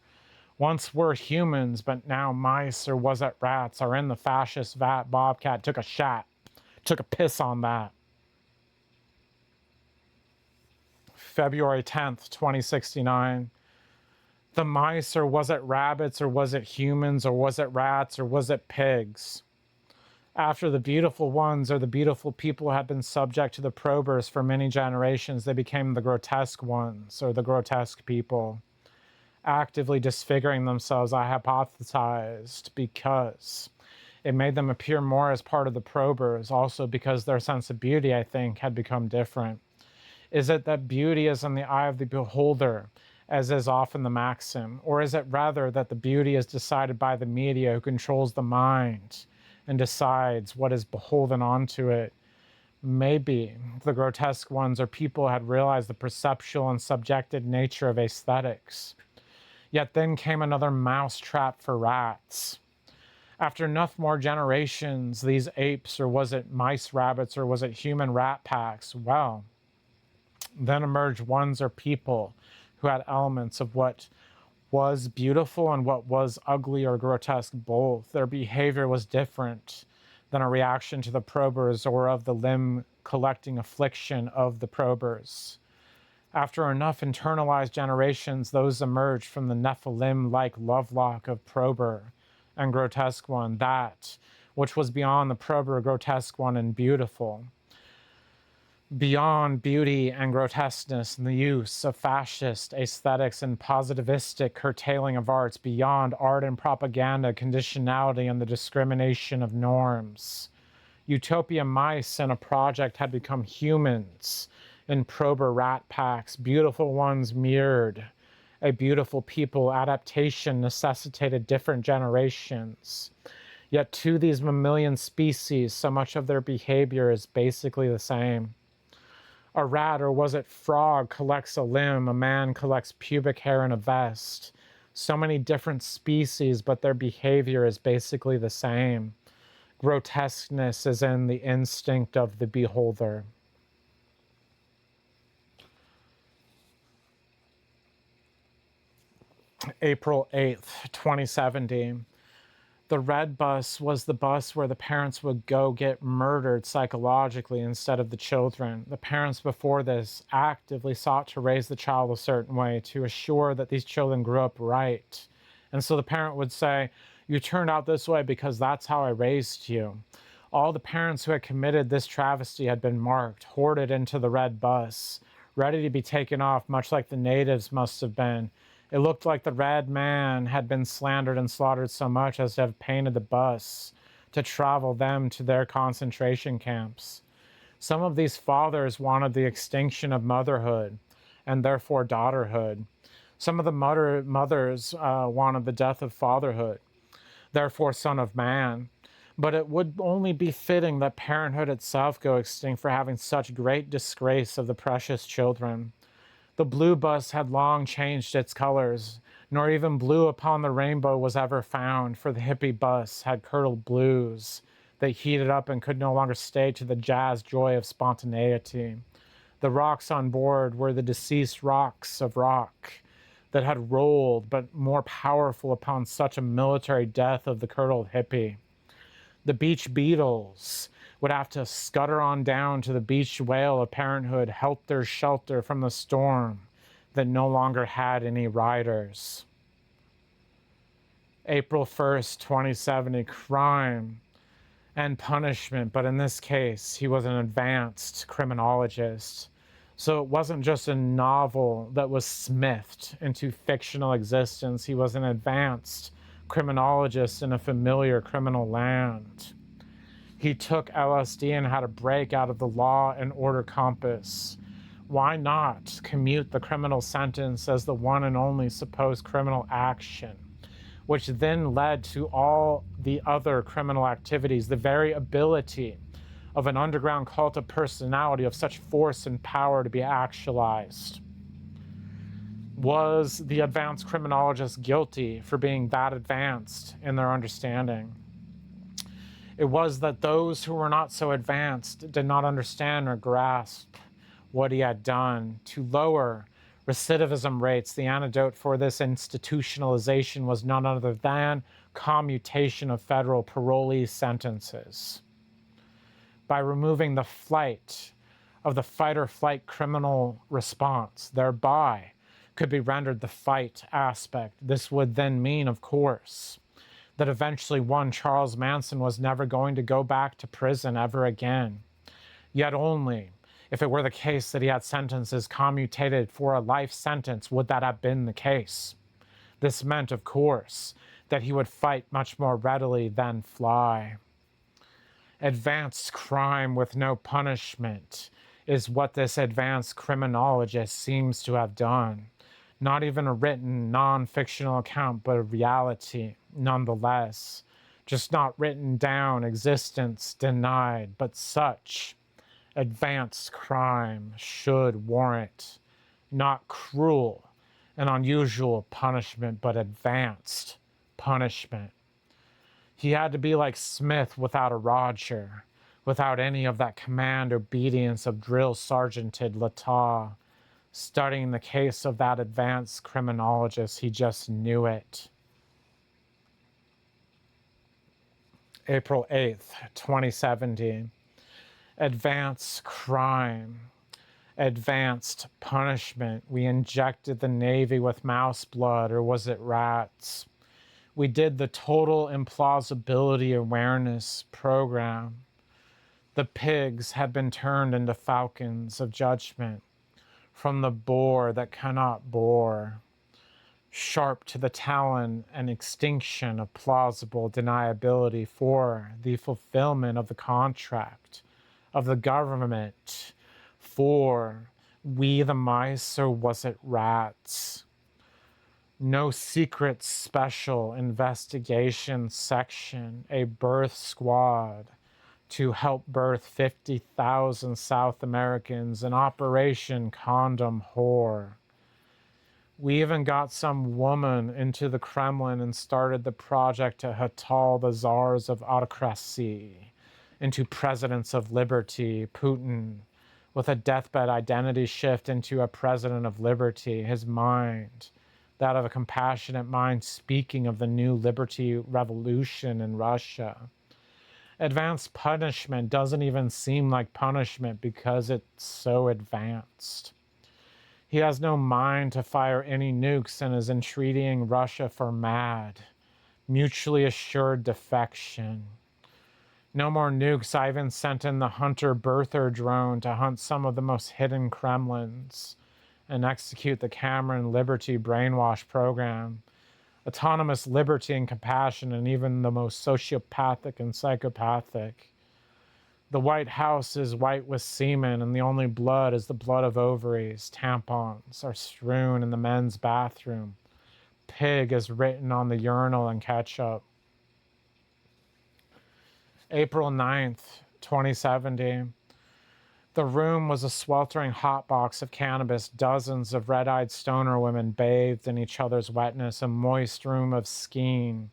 Once we're humans, but now mice, or was it rats, are in the fascist vat. Bobcat took a shat, took a piss on that. February 10th, 2069. The mice, or was it rabbits, or was it humans, or was it rats, or was it pigs? After the beautiful ones or the beautiful people had been subject to the probers for many generations, they became the grotesque ones, or the grotesque people. Actively disfiguring themselves, I hypothesized, because it made them appear more as part of the probers, also because their sense of beauty, I think, had become different. Is it that beauty is in the eye of the beholder, as is often the maxim, or is it rather that the beauty is decided by the media who controls the mind and decides what is beholden onto it? Maybe the grotesque ones or people had realized the perceptual and subjective nature of aesthetics. Yet then came another mousetrap for rats. After enough more generations, these apes, or was it mice rabbits, or was it human rat packs? Well, then emerged ones or people who had elements of what was beautiful and what was ugly or grotesque both. Their behavior was different than a reaction to the probers or of the limb collecting affliction of the probers. After enough internalized generations, those emerged from the Nephilim-like lovelock of prober and grotesque one, that which was beyond the prober, grotesque one, and beautiful. Beyond beauty and grotesqueness and the use of fascist aesthetics and positivistic curtailing of arts, beyond art and propaganda, conditionality, and the discrimination of norms. Utopia mice in a project had become humans in prober rat packs, beautiful ones mirrored a beautiful people. Adaptation necessitated different generations. Yet to these mammalian species, so much of their behavior is basically the same. A rat, or was it frog, collects a limb, a man collects pubic hair in a vest. So many different species, but their behavior is basically the same. Grotesqueness is in the instinct of the beholder. April 8th, 2017. The red bus was the bus where the parents would go get murdered psychologically instead of the children. The parents before this actively sought to raise the child a certain way to assure that these children grew up right. And so the parent would say, "You turned out this way because that's how I raised you." All the parents who had committed this travesty had been marked, hoarded into the red bus, ready to be taken off, much like the natives must have been. It looked like the red man had been slandered and slaughtered so much as to have painted the bus to travel them to their concentration camps. Some of these fathers wanted the extinction of motherhood and therefore daughterhood. Some of the mothers wanted the death of fatherhood, therefore son of man. But it would only be fitting that parenthood itself go extinct for having such great disgrace of the precious children. The blue bus had long changed its colors, nor even blue upon the rainbow was ever found, for the hippie bus had curdled blues that heated up and could no longer stay to the jazz joy of spontaneity. The rocks on board were the deceased rocks of rock that had rolled, but more powerful upon such a military death of the curdled hippie. The beach beetles would have to scutter on down to the beach whale of parenthood, helter shelter from the storm that no longer had any riders. April 1st, 2070, crime and punishment, but in this case, he was an advanced criminologist. So it wasn't just a novel that was smithed into fictional existence. He was an advanced criminologist in a familiar criminal land. He took LSD and had a break out of the law and order compass. Why not commute the criminal sentence as the one and only supposed criminal action, which then led to all the other criminal activities, the very ability of an underground cult of personality of such force and power to be actualized? Was the advanced criminologist guilty for being that advanced in their understanding? It was that those who were not so advanced did not understand or grasp what he had done. To lower recidivism rates, the antidote for this institutionalization was none other than commutation of federal parolee sentences. By removing the flight of the fight or flight criminal response, thereby could be rendered the fight aspect. This would then mean, of course, that eventually one Charles Manson was never going to go back to prison ever again. Yet only if it were the case that he had sentences commutated for a life sentence would that have been the case. This meant, of course, that he would fight much more readily than fly. Advanced crime with no punishment is what this advanced criminologist seems to have done. Not even a written, non-fictional account, but a reality nonetheless. Just not written down, existence denied, but such advanced crime should warrant not cruel and unusual punishment, but advanced punishment. He had to be like Smith without a Roger, without any of that command obedience of drill sergeanted Latah. Studying the case of that advanced criminologist, he just knew it. April 8th, 2017. Advanced crime, advanced punishment. We injected the Navy with mouse blood, or was it rats? We did the total implausibility awareness program. The pigs had been turned into falcons of judgment from the boar that cannot bore, sharp to the talon and extinction of plausible deniability for the fulfillment of the contract of the government for we the mice, or was it rats? No secret special investigation section, a birth squad to help birth 50,000 South Americans, an Operation Condom Whore. We even got some woman into the Kremlin and started the project to hattal the czars of autocracy into presidents of liberty. Putin, with a deathbed identity shift into a president of liberty, his mind that of a compassionate mind speaking of the new liberty revolution in Russia. Advanced punishment doesn't even seem like punishment because it's so advanced. He has no mind to fire any nukes and is entreating Russia for mad, mutually assured defection. No more nukes. I even sent in the hunter birther drone to hunt some of the most hidden Kremlins and execute the Cameron Liberty brainwash program. Autonomous liberty and compassion, and even the most sociopathic and psychopathic. The White House is white with semen, and the only blood is the blood of ovaries. Tampons are strewn in the men's bathroom. Pig is written on the urinal in ketchup. April 9th, 2070. The room was a sweltering hotbox of cannabis, dozens of red-eyed stoner women bathed in each other's wetness, a moist room of skein.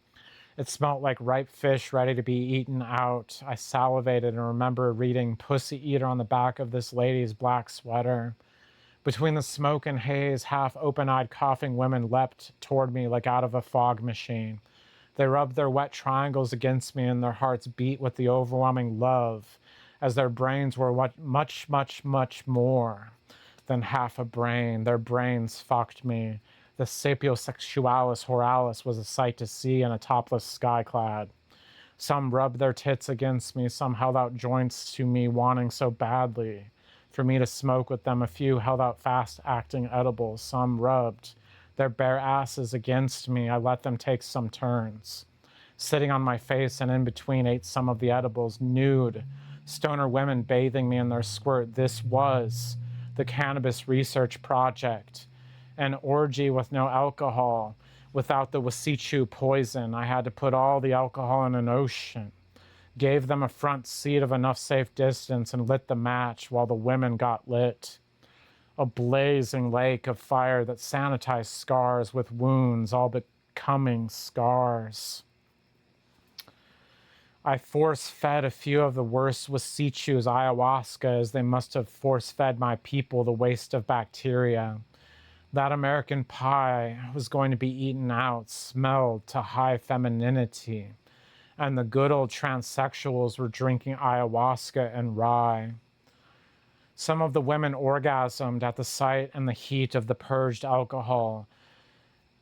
It smelt like ripe fish ready to be eaten out. I salivated and remember reading Pussy Eater on the back of this lady's black sweater. Between the smoke and haze, half open-eyed coughing women leapt toward me like out of a fog machine. They rubbed their wet triangles against me and their hearts beat with the overwhelming love as their brains were much, much, much more than half a brain. Their brains fucked me. The sapiosexualis horalis was a sight to see in a topless skyclad. Some rubbed their tits against me, some held out joints to me, wanting so badly for me to smoke with them. A few held out fast-acting edibles. Some rubbed their bare asses against me. I let them take some turns. Sitting on my face and in between ate some of the edibles, nude stoner women bathing me in their squirt. This was the Cannabis Research Project, an orgy with no alcohol, without the Wasichu poison. I had to put all the alcohol in an ocean, gave them a front seat of enough safe distance, and lit the match while the women got lit. A blazing lake of fire that sanitized scars with wounds, all becoming scars. I force-fed a few of the worst Wasichu's ayahuasca, as they must have force-fed my people the waste of bacteria. That American pie was going to be eaten out, smelled to high femininity, and the good old transsexuals were drinking ayahuasca and rye. Some of the women orgasmed at the sight and the heat of the purged alcohol.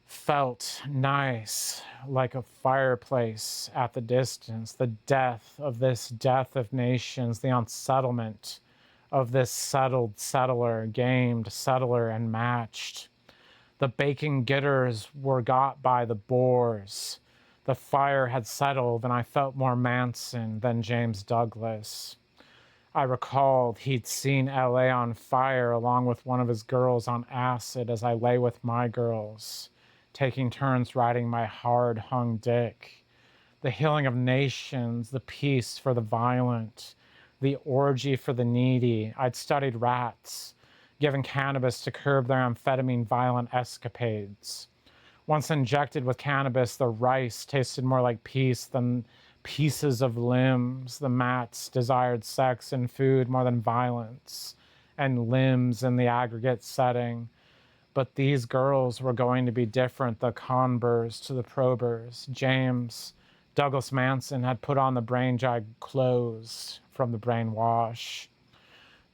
Felt nice, like a fireplace at the distance. The death of this death of nations, the unsettlement of this settled settler, gamed settler, and matched. The baking gitters were got by the Boers. The fire had settled, and I felt more Manson than James Douglas. I recalled he'd seen LA on fire along with one of his girls on acid as I lay with my girls, taking turns riding my hard-hung dick. The healing of nations, the peace for the violent, the orgy for the needy. I'd studied rats, given cannabis to curb their amphetamine violent escapades. Once injected with cannabis, the rice tasted more like peace than pieces of limbs. The mats desired sex and food more than violence, and limbs in the aggregate setting. But these girls were going to be different, the conbers to the probers. James Douglas Manson had put on the brain jag clothes from the brainwash.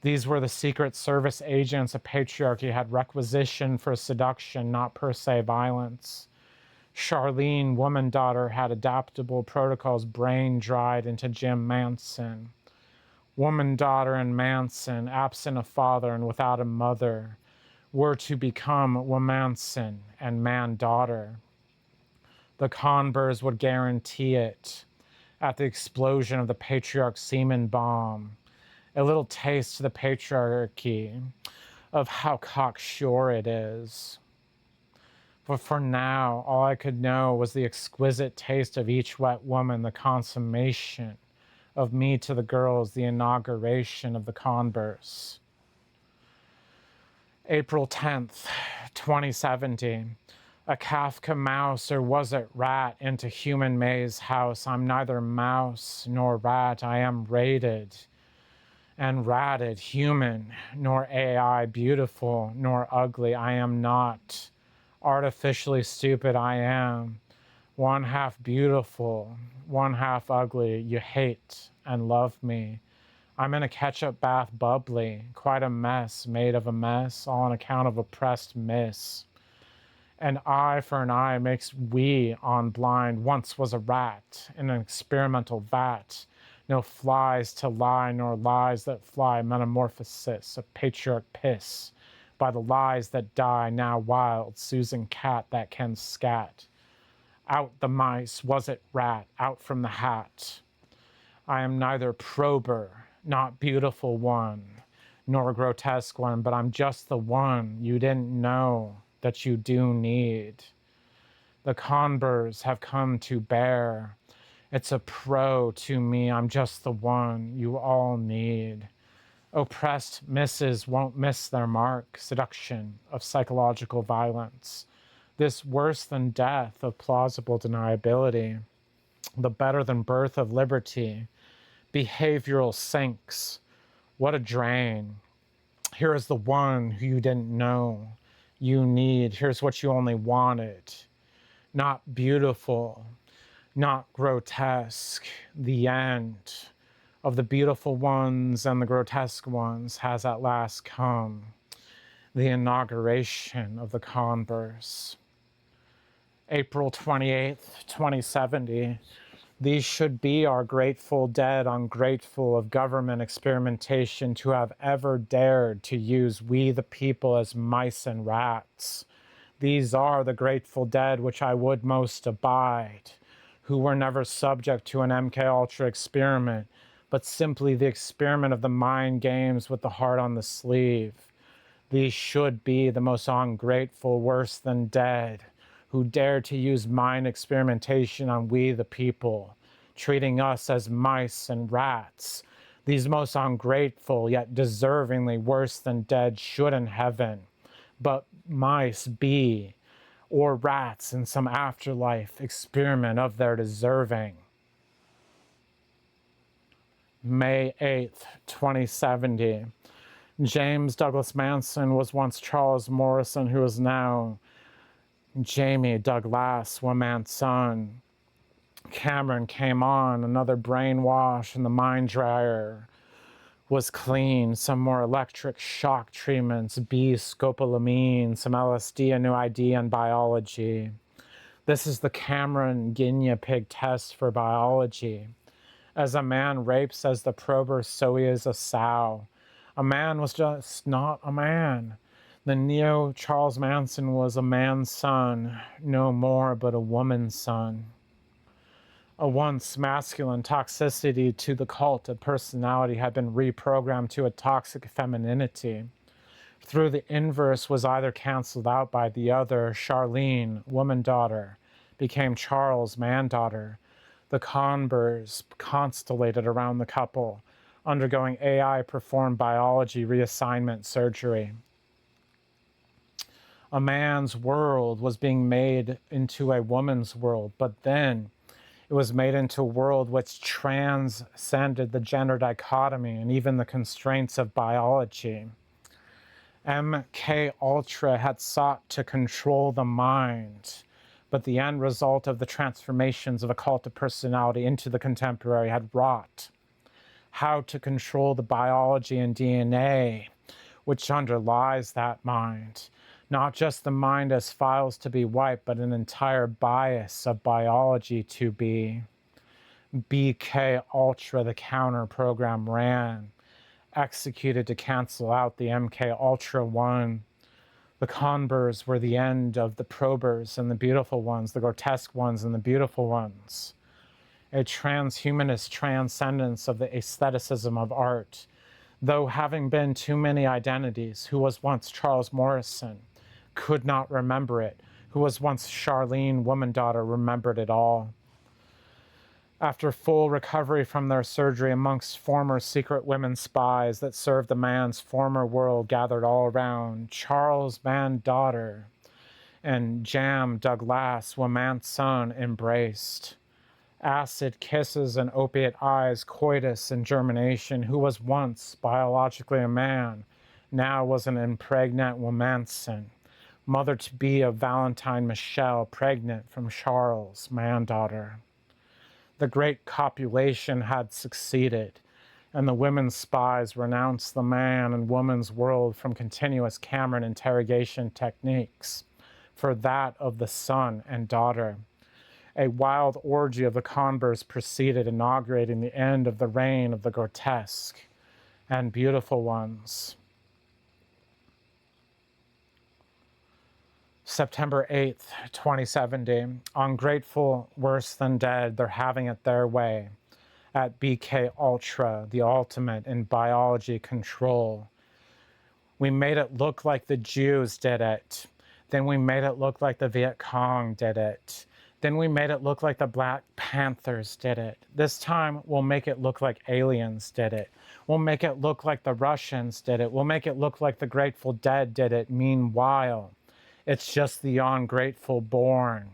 These were the Secret Service agents a patriarchy had requisitioned for seduction, not per se violence. Charlene, woman daughter, had adaptable protocols brain dried into Jim Manson. Woman daughter and Manson, absent a father and without a mother, were to become womanson and man daughter. The conbers would guarantee it at the explosion of the patriarch semen bomb. A little taste to the patriarchy of how cocksure it is. But for now, all I could know was the exquisite taste of each wet woman, the consummation of me to the girls, the inauguration of the converse. April 10th, 2070. A Kafka mouse, or was it rat, into human maze house. I'm neither mouse nor rat. I am rated and ratted, human, nor AI, beautiful nor ugly. I am not Artificially stupid I am, one half beautiful, one half ugly. You hate and love me. I'm in a ketchup bath bubbly, quite a mess made of a mess, all on account of oppressed miss. An eye for an eye makes we on blind. Once was a rat in an experimental vat. No flies to lie, nor lies that fly. Metamorphosis of patriarch piss. By the lies that die, now wild, Susan cat that can scat. Out the mice, was it rat? Out from the hat. I am neither prober, not beautiful one, nor grotesque one, but I'm just the one you didn't know that you do need. The conburs have come to bear. It's a pro to me. I'm just the one you all need. Oppressed misses won't miss their mark. Seduction of psychological violence. This worse than death of plausible deniability. The better than birth of liberty. Behavioral sinks. What a drain. Here is the one who you didn't know you need. Here's what you only wanted. Not beautiful, not grotesque. The end of the beautiful ones and the grotesque ones has at last come. The inauguration of the converse. April 28th, 2070. These should be our grateful dead, ungrateful of government experimentation to have ever dared to use we the people as mice and rats. These are the grateful dead which I would most abide, who were never subject to an MK Ultra experiment, but simply the experiment of the mind games with the heart on the sleeve. These should be the most ungrateful, worse than dead, who dare to use mind experimentation on we the people, treating us as mice and rats. These most ungrateful, yet deservingly worse than dead, should in heaven, but mice be, or rats in some afterlife experiment of their deserving. May 8th, 2070. James Douglas Manson was once Charles Morrison, who is now Jamie Douglas Manson. Cameron came on, another brainwash, and the mind dryer was clean. Some more electric shock treatments, B scopolamine, some LSD, a new ID on biology. This is the Cameron guinea pig test for biology. As a man rapes as the prober, so he is a sow. A man was just not a man. The neo Charles Manson was a man's son, no more but a woman's son. A once masculine toxicity to the cult of personality had been reprogrammed to a toxic femininity. Through the inverse was either canceled out by the other. Charlene, woman daughter, became Charles, man daughter. The conburs constellated around the couple, undergoing AI performed biology reassignment surgery. A man's world was being made into a woman's world, but then it was made into a world which transcended the gender dichotomy and even the constraints of biology. MK Ultra had sought to control the mind, but the end result of the transformations of a cult of personality into the contemporary had wrought how to control the biology and DNA which underlies that mind. Not just the mind as files to be wiped, but an entire bias of biology to be. BK Ultra, the counter program, ran, executed to cancel out the MK Ultra one. The conburs were the end of the probers and the beautiful ones, the grotesque ones and the beautiful ones. A transhumanist transcendence of the aestheticism of art, though having been too many identities, who was once Charles Morrison, could not remember it, who was once Charlene, woman daughter, remembered it all. After full recovery from their surgery, amongst former secret women spies that served the man's former world gathered all around, Charles, man daughter, and Jam Douglas, woman's son, embraced. Acid kisses and opiate eyes, coitus and germination, who was once biologically a man, now was an impregnant womanson. mother-to-be of Valentine Michelle, pregnant from Charles, manddaughter. The great copulation had succeeded, and the women's spies renounced the man and woman's world from continuous camera interrogation techniques for that of the son and daughter. A wild orgy of the converse proceeded, inaugurating the end of the reign of the grotesque and beautiful ones. September 8th, 2070. Ungrateful, worse than dead, they're having it their way. At BK Ultra, the ultimate in biology control. We made it look like the Jews did it. Then we made it look like the Viet Cong did it. Then we made it look like the Black Panthers did it. This time, we'll make it look like aliens did it. We'll make it look like the Russians did it. We'll make it look like the Grateful Dead did it. Meanwhile, it's just the ungrateful born.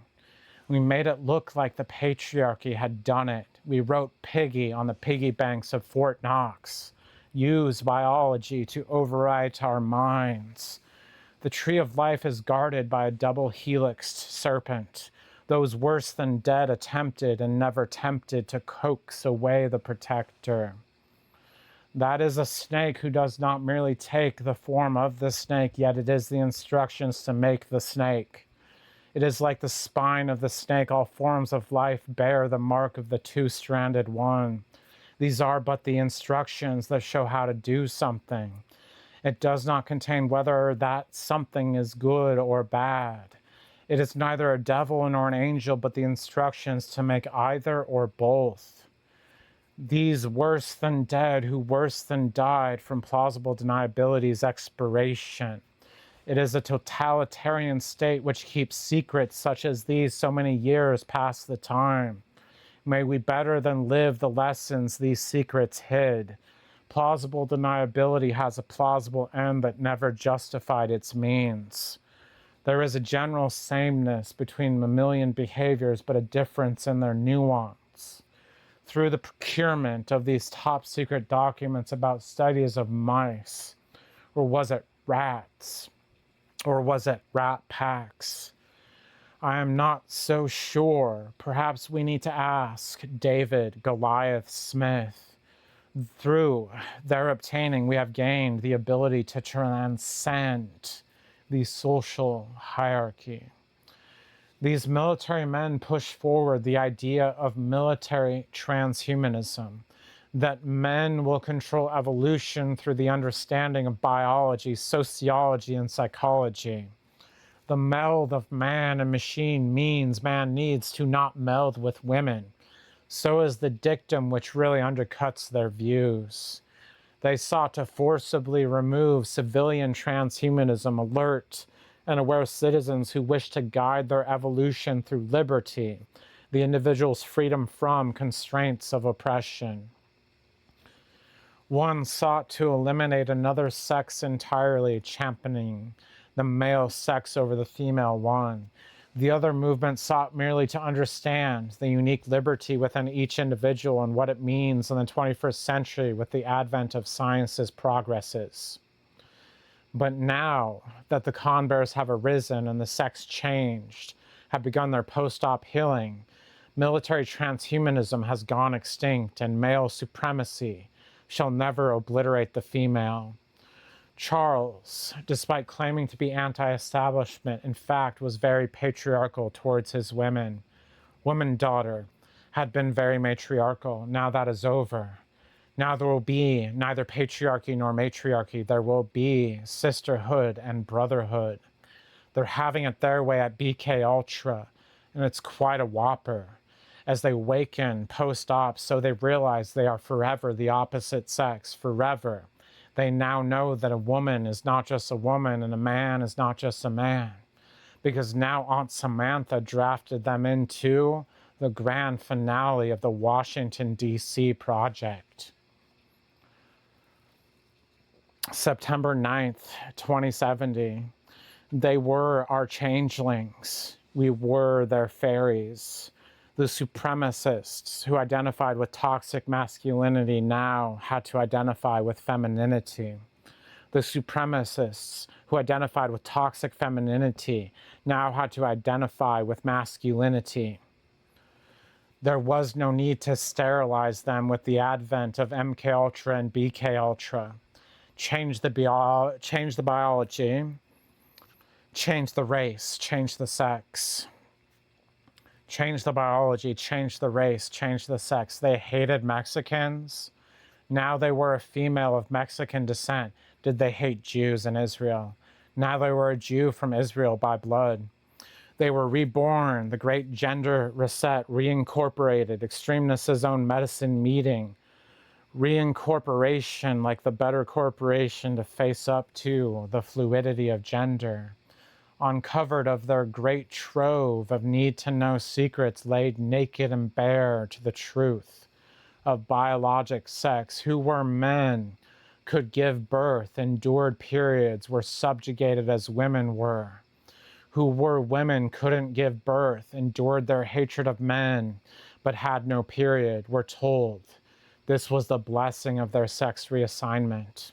We made it look like the patriarchy had done it. We wrote piggy on the piggy banks of Fort Knox. Used biology to overwrite our minds. The tree of life is guarded by a double helixed serpent. Those worse than dead attempted and never tempted to coax away the protector. That is a snake who does not merely take the form of the snake, yet it is the instructions to make the snake. It is like the spine of the snake. All forms of life bear the mark of the two-stranded one. These are but the instructions that show how to do something. It does not contain whether that something is good or bad. It is neither a devil nor an angel, but the instructions to make either or both. These worse than dead who worse than died from plausible deniability's expiration. It is a totalitarian state which keeps secrets such as these so many years past the time. May we better than live the lessons these secrets hid. Plausible deniability has a plausible end that never justified its means. There is a general sameness between mammalian behaviors, but a difference in their nuance. Through the procurement of these top secret documents about studies of mice, or was it rats, or was it rat packs? I am not so sure. Perhaps we need to ask David Goliath Smith. Through their obtaining, we have gained the ability to transcend the social hierarchy. These military men push forward the idea of military transhumanism, that men will control evolution through the understanding of biology, sociology, and psychology. The meld of man and machine means man needs to not meld with women. So is the dictum which really undercuts their views. They sought to forcibly remove civilian transhumanism, alert and aware citizens who wish to guide their evolution through liberty, the individual's freedom from constraints of oppression. One sought to eliminate another sex entirely, championing the male sex over the female one. The other movement sought merely to understand the unique liberty within each individual and what it means in the 21st century with the advent of science's progresses. But now that the converse have arisen and the sex changed, have begun their post-op healing, military transhumanism has gone extinct and male supremacy shall never obliterate the female. Charles, despite claiming to be anti-establishment, in fact was very patriarchal towards his women. Woman daughter had been very matriarchal. Now that is over. Now there will be neither patriarchy nor matriarchy. There will be sisterhood and brotherhood. They're having it their way at BK Ultra, and it's quite a whopper. As they awaken post-op, so they realize they are forever the opposite sex, forever. They now know that a woman is not just a woman and a man is not just a man. Because now Aunt Samantha drafted them into the grand finale of the Washington, D.C. project. September 9th, 2070. They were our changelings. We were their fairies. The supremacists who identified with toxic masculinity now had to identify with femininity. The supremacists who identified with toxic femininity now had to identify with masculinity. There was no need to sterilize them with the advent of MK Ultra and BK Ultra. Change the biology, change the race, change the sex. Change the biology, change the race, change the sex. They hated Mexicans. Now they were a female of Mexican descent. Did they hate Jews in Israel? Now they were a Jew from Israel by blood. They were reborn, the great gender reset, reincorporated, extremists' own medicine meeting, reincorporation like the better corporation to face up to the fluidity of gender. Uncovered of their great trove of need-to-know secrets laid naked and bare to the truth of biologic sex, who were men, could give birth, endured periods, were subjugated as women were, who were women, couldn't give birth, endured their hatred of men, but had no period, were told this was the blessing of their sex reassignment.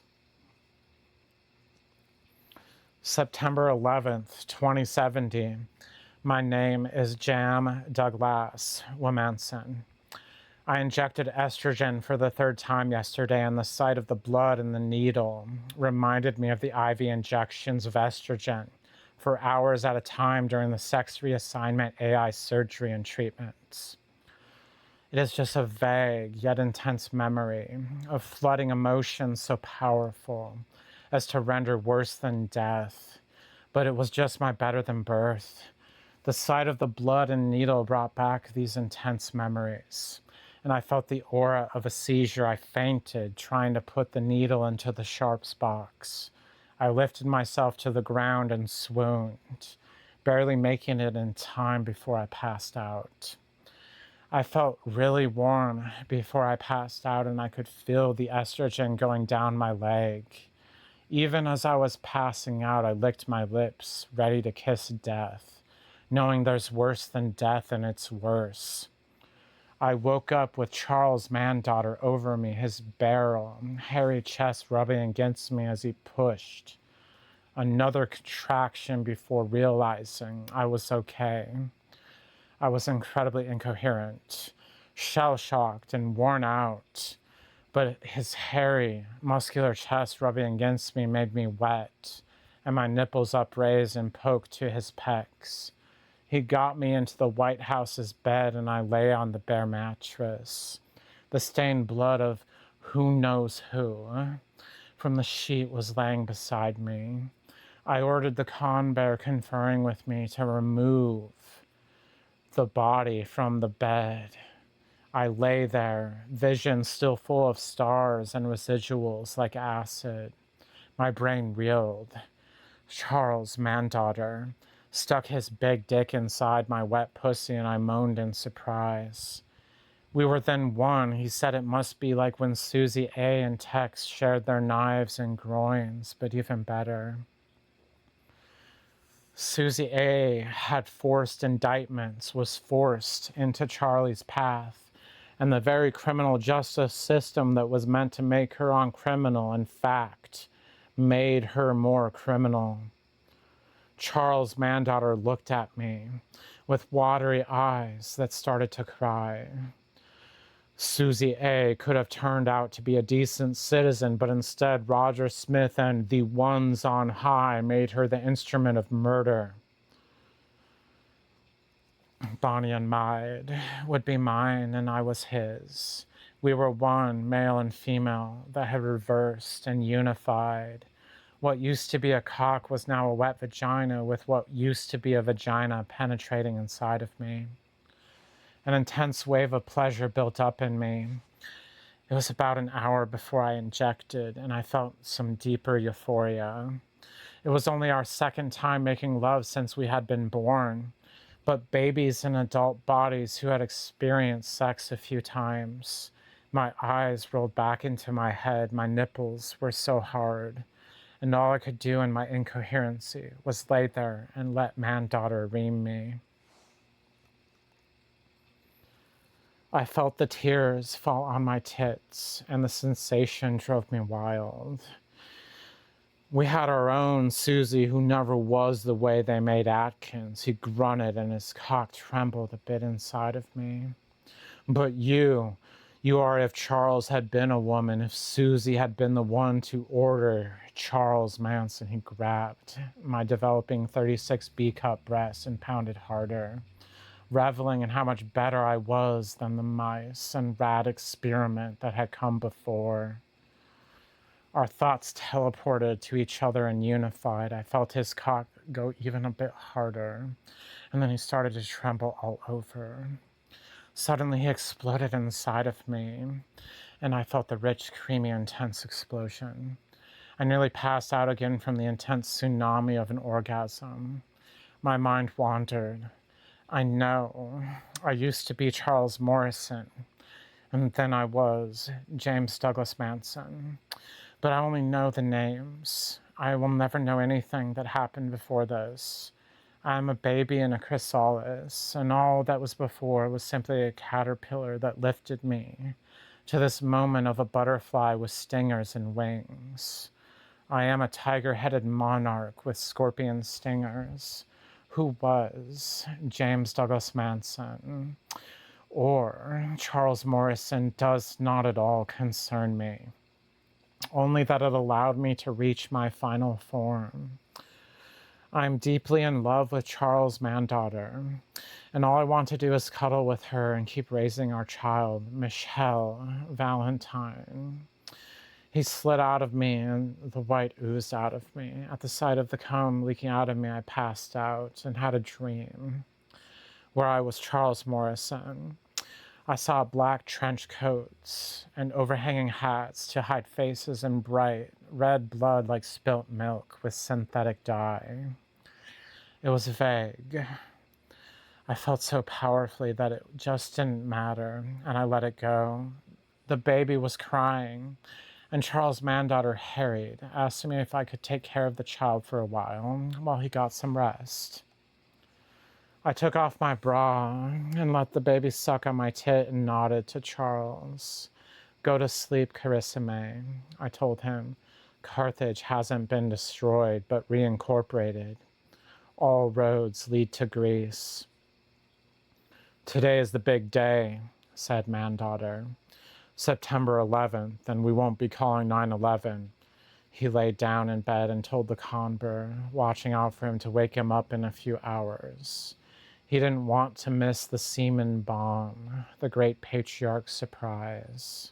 September 11th, 2017. My name is James Douglas Manson. I injected estrogen for the third time yesterday, and the sight of the blood in the needle reminded me of the IV injections of estrogen for hours at a time during the sex reassignment AI surgery and treatments. It is just a vague yet intense memory of flooding emotions so powerful as to render worse than death. But it was just my better than birth. The sight of the blood and needle brought back these intense memories, and I felt the aura of a seizure. I fainted, trying to put the needle into the sharps box. I lifted myself to the ground and swooned, barely making it in time before I passed out. I felt really warm before I passed out, and I could feel the estrogen going down my leg. Even as I was passing out, I licked my lips, ready to kiss death, knowing there's worse than death and it's worse. I woke up with Charles' manddaughter over me, his barrel, hairy chest rubbing against me as he pushed. Another contraction before realizing I was okay. I was incredibly incoherent, shell-shocked and worn out, but his hairy, muscular chest rubbing against me made me wet, and my nipples upraised and poked to his pecs. He got me into the White House's bed, and I lay on the bare mattress. The stained blood of who knows who from the sheet was laying beside me. I ordered the conbear conferring with me to remove the body from the bed. I lay there, vision still full of stars and residuals like acid. My brain reeled. Charles' manddaughter stuck his big dick inside my wet pussy, and I moaned in surprise. We were then one. He said it must be like when Susie A. and Tex shared their knives and groins, but even better. Susie A. had forced indictments, was forced into Charlie's path, and the very criminal justice system that was meant to make her uncriminal, in fact, made her more criminal. Charles' manddaughter looked at me with watery eyes that started to cry. Susie A. could have turned out to be a decent citizen, but instead Roger Smith and the ones on high made her the instrument of murder. Bonnie and Maid would be mine, and I was his. We were one, male and female, that had reversed and unified. What used to be a cock was now a wet vagina, with what used to be a vagina penetrating inside of me. An intense wave of pleasure built up in me. It was about an hour before I injected, and I felt some deeper euphoria. It was only our second time making love since we had been born, but babies in adult bodies who had experienced sex a few times. My eyes rolled back into my head. My nipples were so hard, and all I could do in my incoherency was lay there and let manddaughter ream me. I felt the tears fall on my tits, and the sensation drove me wild. We had our own Susie who never was the way they made Atkins. He grunted and his cock trembled a bit inside of me. But you are if Charles had been a woman, if Susie had been the one to order Charles Manson. He grabbed my developing 36B cup breast and pounded harder, reveling in how much better I was than the mice and rat experiment that had come before. Our thoughts teleported to each other and unified. I felt his cock go even a bit harder, and then he started to tremble all over. Suddenly he exploded inside of me, and I felt the rich, creamy, intense explosion. I nearly passed out again from the intense tsunami of an orgasm. My mind wandered. I know. I used to be Charles Morrison, and then I was James Douglas Manson. But I only know the names. I will never know anything that happened before this. I am a baby in a chrysalis, and all that was before was simply a caterpillar that lifted me to this moment of a butterfly with stingers and wings. I am a tiger-headed monarch with scorpion stingers. Who was James Douglas Manson? Or Charles Morrison does not at all concern me. Only that it allowed me to reach my final form. I'm deeply in love with Charles' mandaughter, and all I want to do is cuddle with her and keep raising our child, Michelle Valentine. He slid out of me and the white oozed out of me. At the sight of the comb leaking out of me, I passed out and had a dream where I was Charles Morrison. I saw black trench coats and overhanging hats to hide faces and bright red blood like spilt milk with synthetic dye. It was vague. I felt so powerfully that it just didn't matter, and I let it go. The baby was crying, and Charles' manddaughter harried, asking me if I could take care of the child for a while he got some rest. I took off my bra and let the baby suck on my tit and nodded to Charles. Go to sleep, Carissime, I told him. Carthage hasn't been destroyed, but reincorporated. All roads lead to Greece. Today is the big day, said Mandaughter. September 11th, and we won't be calling 9/11. He laid down in bed and told the conber, watching out for him to wake him up in a few hours. He didn't want to miss the semen bomb, the great patriarch's surprise.